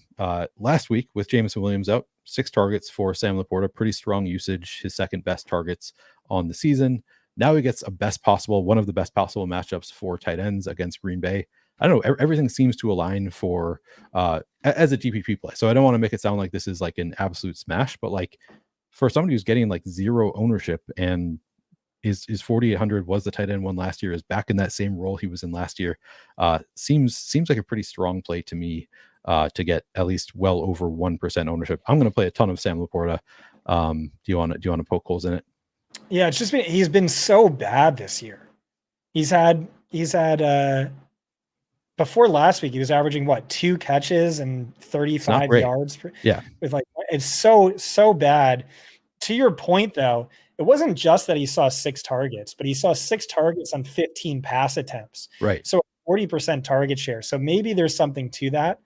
Last week with Jameson Williams out, 6 targets for Sam Laporta, pretty strong usage, his 2nd best targets on the season. Now he gets one of the best possible matchups for tight ends against Green Bay. I don't know. Everything seems to align for as a GPP play. So I don't want to make it sound like this is an absolute smash, but for somebody who's getting 0 ownership and is 4,800 was the tight end 1 last year, is back in that same role he was in last year. Seems like a pretty strong play to me to get at least well over 1% ownership. I'm going to play a ton of Sam Laporta. Do you want to poke holes in it? Yeah, it's just he's been so bad this year. He's had before last week, he was averaging 2 catches and 35 yards. With it's so bad. To your point, though, it wasn't just that he saw 6 targets, but he saw 6 targets on 15 pass attempts. Right. So 40% target share. So maybe there's something to that.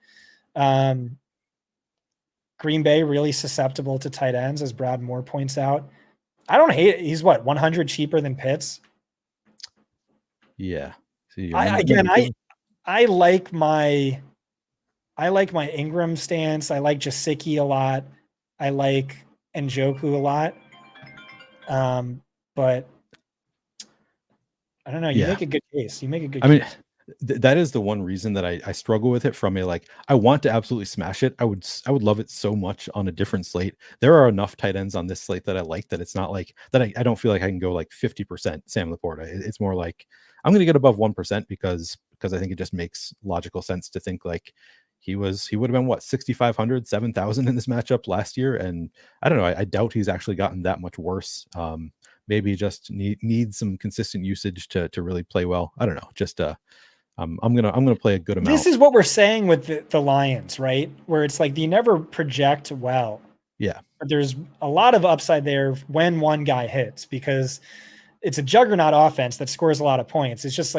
Green Bay really susceptible to tight ends, as Brad Moore points out. I don't hate it. He's 100 cheaper than Pitts. Yeah. See, I like my Ingram stance. I like Gesicki a lot. I like Njoku a lot. But I don't know. You make a good case. Case. That is the one reason that I struggle with it from I want to absolutely smash it. I would love it so much on a different slate. There are enough tight ends on this slate that I like that it's not that I don't feel like I can go 50% Sam Laporta. It's more I'm going to get above 1% because I think it just makes logical sense to think he would have been 6,500, 7,000 in this matchup last year. And I don't know. I doubt he's actually gotten that much worse. Maybe just needs some consistent usage to really play well. I don't know. Just I'm gonna play a good amount. This is what we're saying with the Lions, right? Where it's you never project well. Yeah. But there's a lot of upside there when one guy hits, because it's a juggernaut offense that scores a lot of points. It's just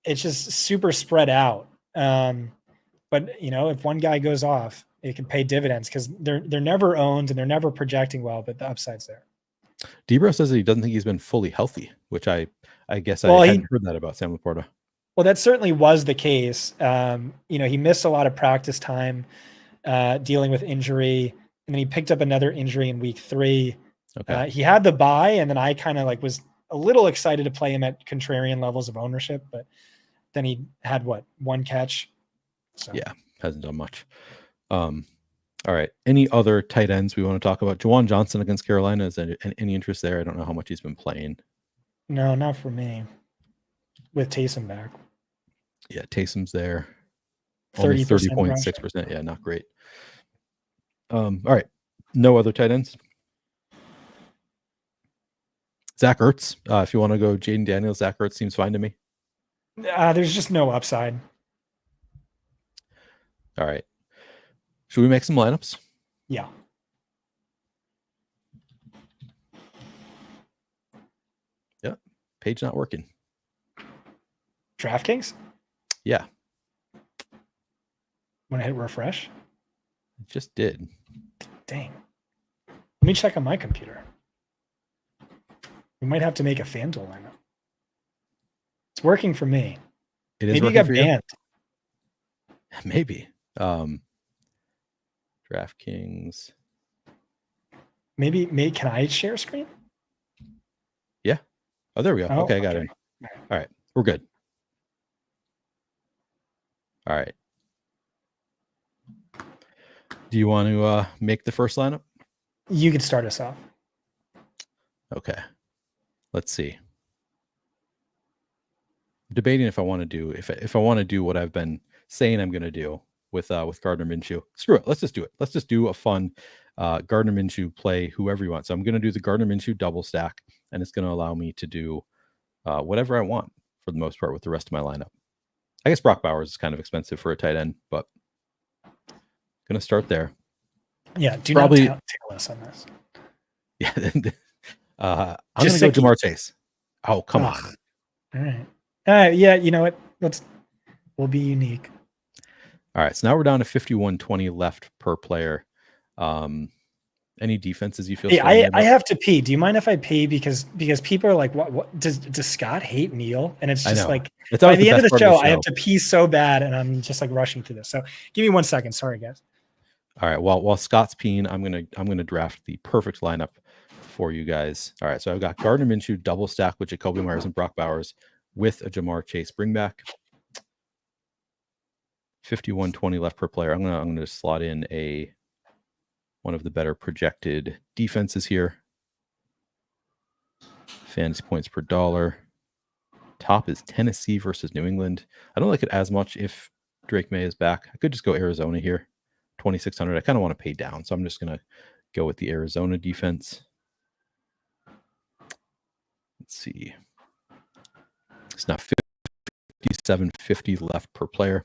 it's just super spread out. But if one guy goes off, it can pay dividends because they're never owned and they're never projecting well, but the upside's there. Debro says that he doesn't think he's been fully healthy, which I guess Well, I hadn't heard that about Sam Laporta. Well, that certainly was the case. He missed a lot of practice time dealing with injury, and then he picked up another injury in week 3. Okay. He had the bye, and then I kind of was a little excited to play him at contrarian levels of ownership, but then he had one catch. So. Yeah, hasn't done much. All right. Any other tight ends we want to talk about? Juwan Johnson against Carolina. Is there any interest there? I don't know how much he's been playing. No, not for me. With Taysom back. Yeah, Taysom's there. 30.6%. Yeah, not great. All right. No other tight ends. Zach Ertz. If you want to go Jaden Daniels, Zach Ertz seems fine to me. There's just no upside. All right. Should we make some lineups? Yeah. Yeah. Page not working. DraftKings? Yeah. Want to hit refresh? It just did. Dang. Let me check on my computer. We might have to make a FanDuel lineup. It's working for me. It is. Maybe you got banned. Maybe. DraftKings. Maybe can I share screen? Yeah. Oh, there we go. Okay, I got it. All right. We're good. All right. Do you want to make the first lineup? You could start us off. Okay. Let's see. I'm debating if I want to do if I want to do what I've been saying I'm going to do with Gardner Minshew. Screw it. Let's just do it. Let's just do a fun Gardner Minshew play whoever you want. So I'm going to do the Gardner Minshew double stack, and it's going to allow me to do whatever I want for the most part with the rest of my lineup. I guess Brock Bowers is kind of expensive for a tight end, but going to start there. Yeah, do probably not tail us on this. Yeah, I'm going to go Jamar Chase. Oh, come on. All right. Yeah, you know what? We'll be unique. All right, so now we're down to 51.20 left per player. Any defenses you feel? Hey, I have to pee. Do you mind if I pee? Because people are like, what does Scott hate Neil? And it's just like by the end of the show, I have to pee so bad, and I'm just like rushing through this. So give me 1 second. Sorry, guys. All right. While Scott's peeing, I'm gonna draft the perfect lineup for you guys. All right. So I've got Gardner Minshew double stack with Jacoby Myers and Brock Bowers with a Jamar Chase bring back. 51.20 left per player. I'm gonna slot in one of the better projected defenses here. Fantasy points per dollar. Top is Tennessee versus New England. I don't like it as much if Drake May is back. I could just go Arizona here. 2,600. I kind of want to pay down, so I'm just going to go with the Arizona defense. Let's see. It's not 57.50 left per player.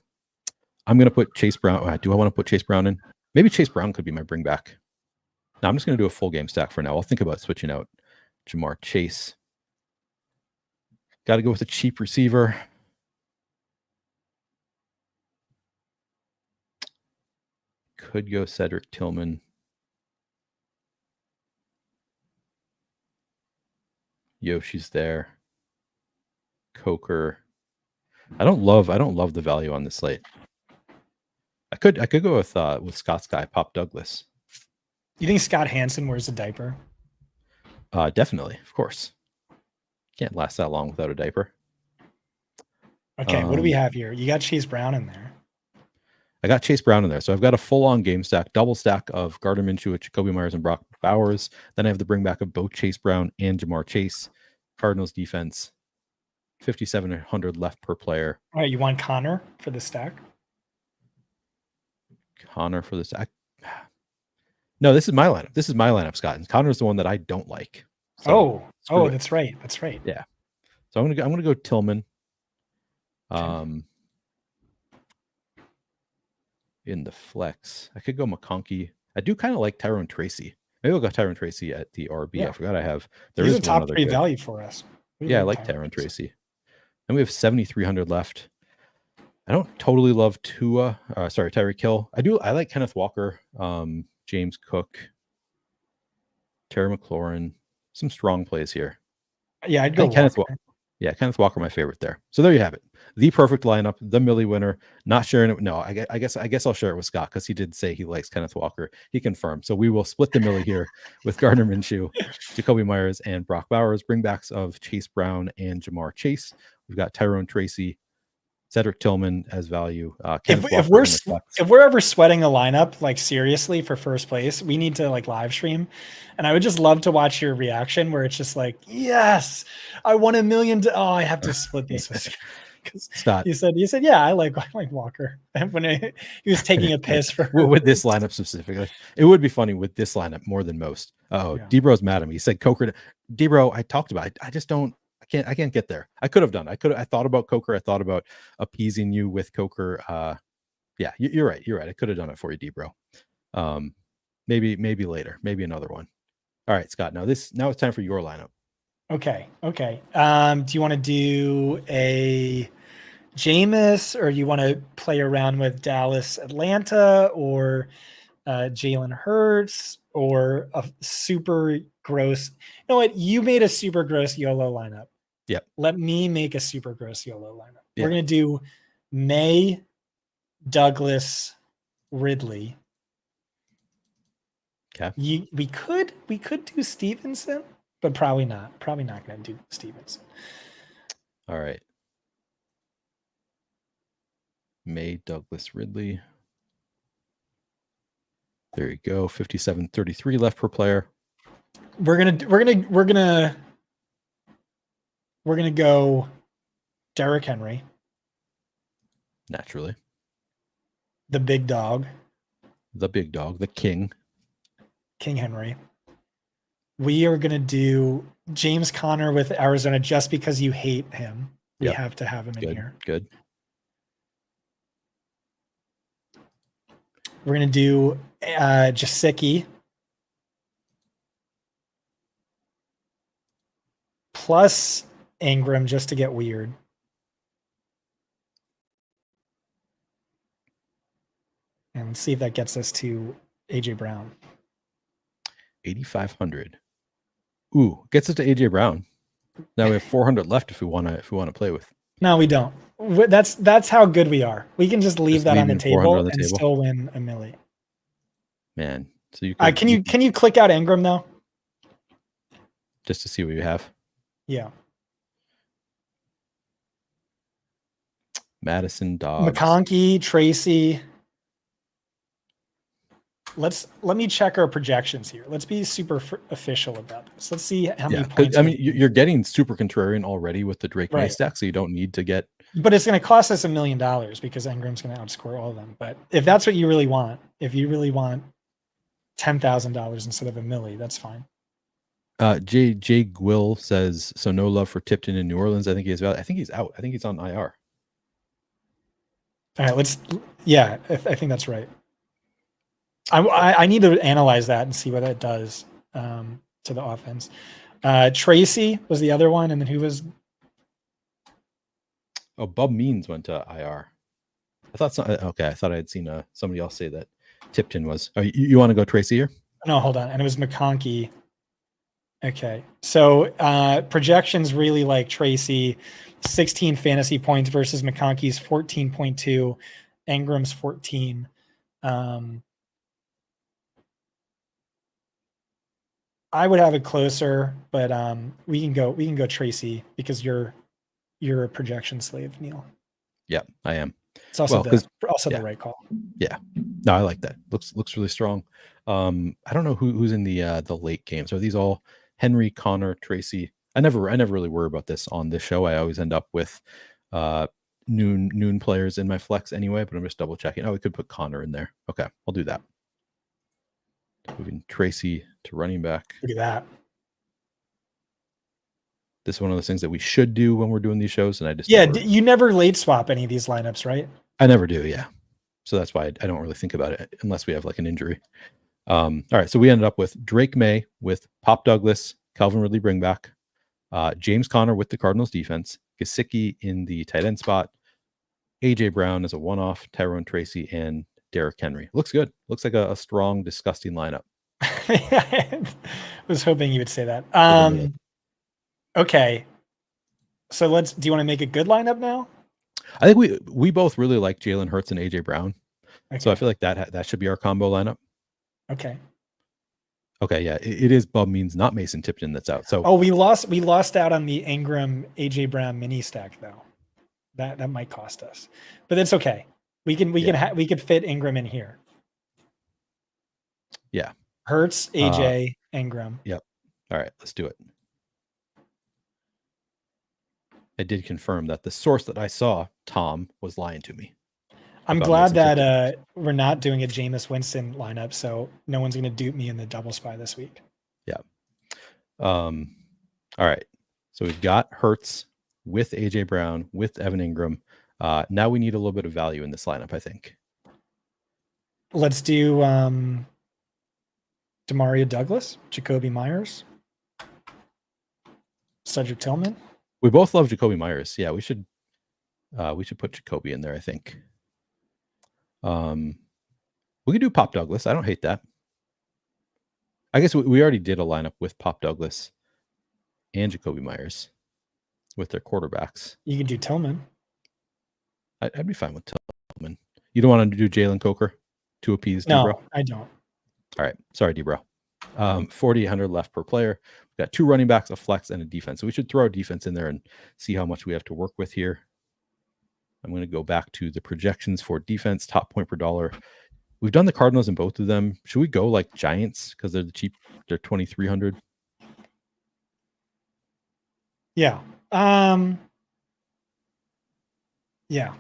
I'm going to put Chase Brown. Do I want to put Chase Brown in? Maybe Chase Brown could be my bring back. Now I'm just going to do a full game stack for now. I'll think about switching out Jamar Chase. Got to go with a cheap receiver. Could go Cedric Tillman. Yoshi's there. Coker. I don't love the value on this slate. I could go with Scott's guy, Pop Douglas. You think Scott Hansen wears a diaper? Definitely, of course. Can't last that long without a diaper. Okay, what do we have here? You got Chase Brown in there. I got Chase Brown in there. So I've got a full-on game stack, double stack of Gardner Minshew with Jacoby Myers and Brock Bowers. Then I have the bring back of both Chase Brown and Jamar Chase. Cardinals defense, 5,700 left per player. All right, you want Connor for the stack? Connor for the stack. No, this is my lineup. This is my lineup, Scott. And Connor's the one that I don't like. So that's right. That's right. Yeah. So I'm gonna go Tillman. In the flex, I could go McConkey. I do kind of like Tyrone Tracy. Maybe I'll go Tyrone Tracy at the RB. Yeah. I forgot I have. He's a top 3 value for us. Yeah, I like Tyrone Tracy. And we have 7,300 left. I don't totally love Tyreek Hill. I like Kenneth Walker, James Cook, Terry McLaurin. some strong plays here. Yeah, I'd go Kenneth Walker. Kenneth Walker, my favorite there. So there you have it. The perfect lineup, the Millie winner. Not sharing it. No, I guess I'll share it with Scott because he did say he likes Kenneth Walker. He confirmed. So we will split the Millie here with Gardner Minshew, Jacoby Myers, and Brock Bowers. Bringbacks of Chase Brown and Jamar Chase. We've got Tyrone Tracy, Cedric Tillman as value. If we're ever sweating a lineup like seriously for first place, we need to like live stream, and I would just love to watch your reaction where it's just like, yes, I won $1 million. Oh, I have to split this with because you said yeah, I like Walker. And when he was taking a piss for with this lineup specifically, it would be funny with this lineup more than most. Oh, yeah. Debro's mad at me. He said Coker. Debro, I talked about it. I just don't. I can't get there. I could have done. I thought about Coker. I thought about appeasing you with Coker. Yeah, you're right. You're right. I could have done it for you, Debro. Maybe later. Maybe another one. All right, Scott. Now it's time for your lineup. Okay. Do you want to do a Jameis, or you want to play around with Dallas, Atlanta, or Jalen Hurts, or a super gross? You know what? You made a super gross YOLO lineup. Yep. Let me make a super gross YOLO lineup. Yep. We're gonna do May, Douglas, Ridley. Okay. We could do Stevenson, but probably not. Probably not gonna do Stevenson. All right. May, Douglas, Ridley. There you go. 57.33 left per player. We're gonna go Derrick Henry. Naturally. The big dog. The king. King Henry. We are gonna do James Conner with Arizona just because you hate him. We have to have him in here. Good. We're gonna do Gesicki plus Ingram just to get weird. And let's see if that gets us to AJ Brown. 8,500. Ooh, gets us to AJ Brown. Now we have 400 left if we want to play with. No, we don't. That's how good we are. We can just leave that on the table and still win $1 million. Man, so you can you click out Ingram though? Just to see what you have. Yeah. Madison, Dobbs, McConkey, Tracy. Let me check our projections here. Let's be super official about this. Let's see how many points. I mean, you're getting super contrarian already with the Drake May stack, so you don't need to get. But it's going to cost us $1 million because Ingram's going to outscore all of them. But if that's what you really want, if you really want $10,000 instead of $1 million, that's fine. Jay Gwill says so. No love for Tipton in New Orleans. I think he's out. I think he's out. I think he's on IR. All right, I think that's right. I need to analyze that and see what that does to the offense. Tracy was the other one, and then who was? Oh, Bub Means went to IR. I thought so. Okay, I thought I had seen somebody else say that Tipton was. Oh, you want to go Tracy here? No, hold on. And it was McConkey. Okay, so projections really like Tracy, 16 fantasy points versus McConkey's 14.2, Ingram's 14. I would have it closer, but we can go Tracy because you're a projection slave, Neil. Yeah, I am. It's also the right call. Yeah, no, I like that. Looks really strong. I don't know who's in the late games. Are these all Henry, Connor, Tracy? I never really worry about this on this show. I always end up with noon players in my flex anyway. But I'm just double checking. Oh, we could put Connor in there. Okay, I'll do that. Moving Tracy to running back. Look at that. This is one of those things that we should do when we're doing these shows, and I just you never late swap any of these lineups, right? I never do, yeah. So that's why I don't really think about it unless we have like an injury. All right, so we ended up with Drake May with Pop Douglas, Calvin Ridley bring back, James Conner with the Cardinals defense, Gesicki in the tight end spot, AJ Brown as a one-off, Tyrone Tracy, and Derrick Henry. Looks good. Looks like a strong, disgusting lineup. I was hoping you would say that. Minute. Okay. So do you want to make a good lineup now? I think we both really like Jalen Hurts and AJ Brown. Okay. So I feel like that should be our combo lineup. Okay. Okay, yeah. It is Bub Means, not Mason Tipton that's out. So we lost out on the Ingram AJ Brown mini stack though. That might cost us. But that's okay. We could fit Ingram in here. Yeah. Hurts, AJ, Ingram. Yep. All right, let's do it. I did confirm that the source that I saw, Tom, was lying to me. I'm glad that we're not doing a Jameis Winston lineup, so no one's going to dupe me in the double spy this week. Yeah. All right. So we've got Hurts with AJ Brown, with Evan Ingram. Now we need a little bit of value in this lineup, I think. Let's do Demario Douglas, Jacoby Myers, Cedric Tillman. We both love Jacoby Myers. Yeah, we should put Jacoby in there, I think. We could do Pop Douglas. I don't hate that. I guess we already did a lineup with Pop Douglas and Jacoby Myers with their quarterbacks. You can do Tillman. I'd be fine with Tillman. You don't want to do Jaylen Coker to appease No, D-Bro? I don't. All right. Sorry, D-Bro. 4,800 left per player. We've got 2 running backs, a flex, and a defense. So we should throw a defense in there and see how much we have to work with here. I'm going to go back to the projections for defense, top point per dollar. We've done the Cardinals in both of them. Should we go like Giants because they're the cheap? They're 2,300. Yeah. Yeah.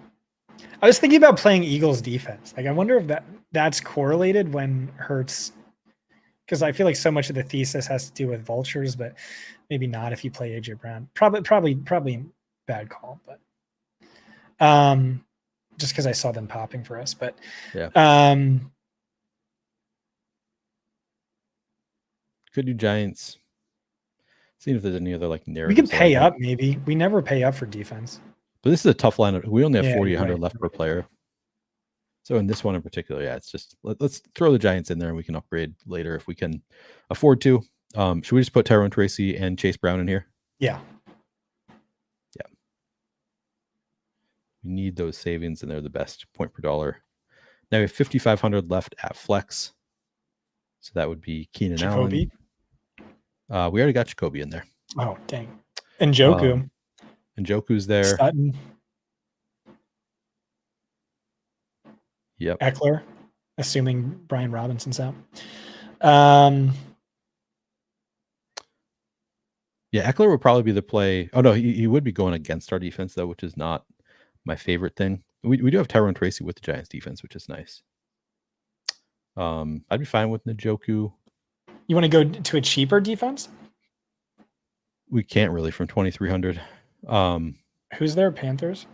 I was thinking about playing Eagles defense. Like, I wonder if that's correlated when Hurts, because I feel like so much of the thesis has to do with vultures, but maybe not if you play AJ Brown. Probably bad call, but just because I saw them popping for us. But yeah, could do Giants. Seeing if there's any other like narrative. We could pay up, maybe. We never pay up for defense. But this is a tough lineup. We only have 4,800 right. left per player. So in this one in particular, yeah, it's just let's throw the Giants in there and we can upgrade later if we can afford to. Should we just put Tyrone Tracy and Chase Brown in here? Yeah. Yeah. We need those savings and they're the best point per dollar. Now we have 5,500 left at flex. So that would be Keenan Allen. We already got Jacoby in there. Oh, dang. And Njoku. Njoku's there. Sutton. Yep. Eckler, assuming Brian Robinson's out. Yeah, Eckler would probably be the play. Oh, no, he would be going against our defense, though, which is not my favorite thing. We do have Tyrone Tracy with the Giants defense, which is nice. I'd be fine with Njoku. You want to go to a cheaper defense? We can't really from 2,300. Who's there? Panthers?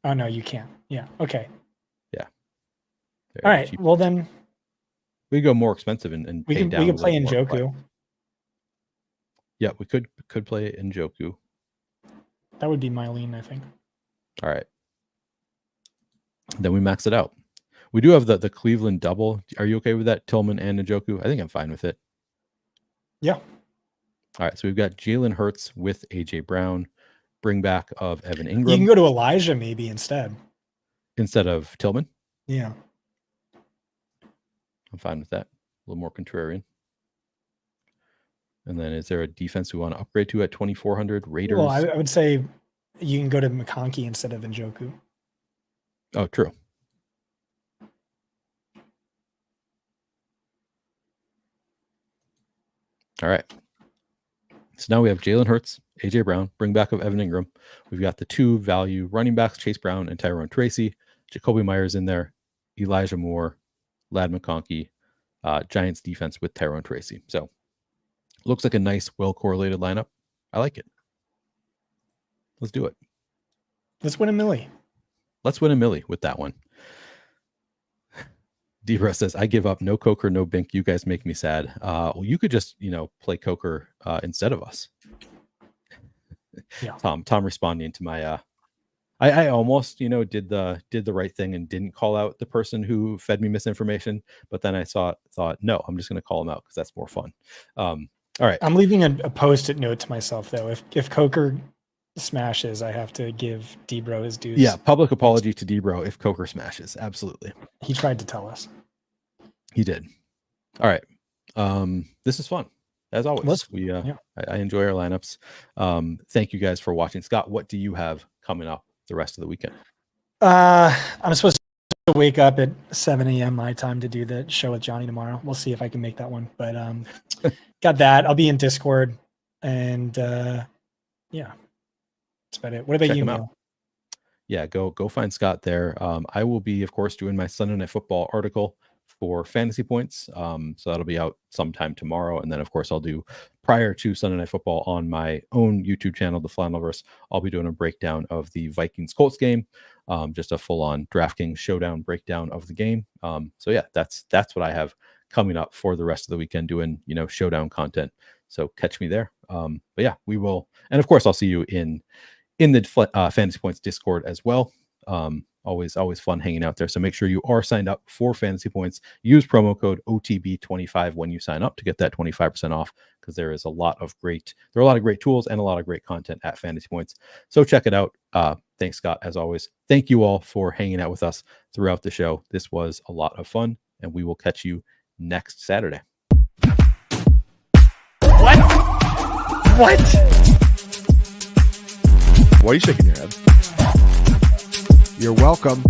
Oh, no, you can't. Yeah. Okay. Yeah. All right. Well, then we go more expensive and we can play Njoku. Yeah, we could play Njoku. That would be my lean, I think. All right. Then we max it out. We do have the Cleveland double. Are you okay with that, Tillman and Njoku? I think I'm fine with it. Yeah. All right, so we've got Jalen Hurts with AJ Brown, bring back of Evan Ingram. You can go to Elijah maybe instead of Tillman. Yeah, I'm fine with that. A little more contrarian. And then is there a defense we want to upgrade to at 2,400? Raiders. Well, I would say you can go to McConkey instead of Njoku. Oh, true. All right. So now we have Jalen Hurts, AJ Brown, bring back of Evan Ingram. We've got the 2 value running backs, Chase Brown and Tyrone Tracy, Jacoby Myers in there, Elijah Moore, Ladd McConkey, Giants defense with Tyrone Tracy. So looks like a nice, well-correlated lineup. I like it. Let's do it. Let's win a milli. Let's win a milli with that one. Debra says, I give up. No Coker, no Bink. You guys make me sad. Well, you could just, play Coker instead of us. Yeah. Tom responding to my I almost, did the right thing and didn't call out the person who fed me misinformation, but then I thought, no, I'm just going to call him out because that's more fun. All right. I'm leaving a post-it note to myself though. If Coker smashes, I have to give Debro his dues. Yeah, public apology to Debro if Coker smashes. Absolutely. He tried to tell us. He did. All right. This is fun. As always, I enjoy our lineups. Thank you guys for watching. Scott, what do you have coming up the rest of the weekend? I'm supposed to wake up at 7 a.m. my time to do the show with Johnny tomorrow. We'll see if I can make that one. But got that. I'll be in Discord. And yeah, that's about it. What about you, Neil? Yeah, go find Scott there. I will be, of course, doing my Sunday Night Football article for Fantasy Points. So that'll be out sometime tomorrow. And then, of course, I'll do prior to Sunday Night Football on my own YouTube channel, The Flannelverse. I'll be doing a breakdown of the Vikings-Colts game, just a full-on DraftKings showdown breakdown of the game. So yeah, that's what I have coming up for the rest of the weekend, doing showdown content. So catch me there. But yeah, we will, and of course, I'll see you in the Fantasy Points Discord as well. Always fun hanging out there. So make sure you are signed up for Fantasy Points. Use promo code OTB25 when you sign up to get that 25% off, because there are a lot of great tools and a lot of great content at Fantasy Points. So check it out. Thanks, Scott, as always. Thank you all for hanging out with us throughout the show. This was a lot of fun, and we will catch you next Saturday. What? Why are you shaking your head? You're welcome.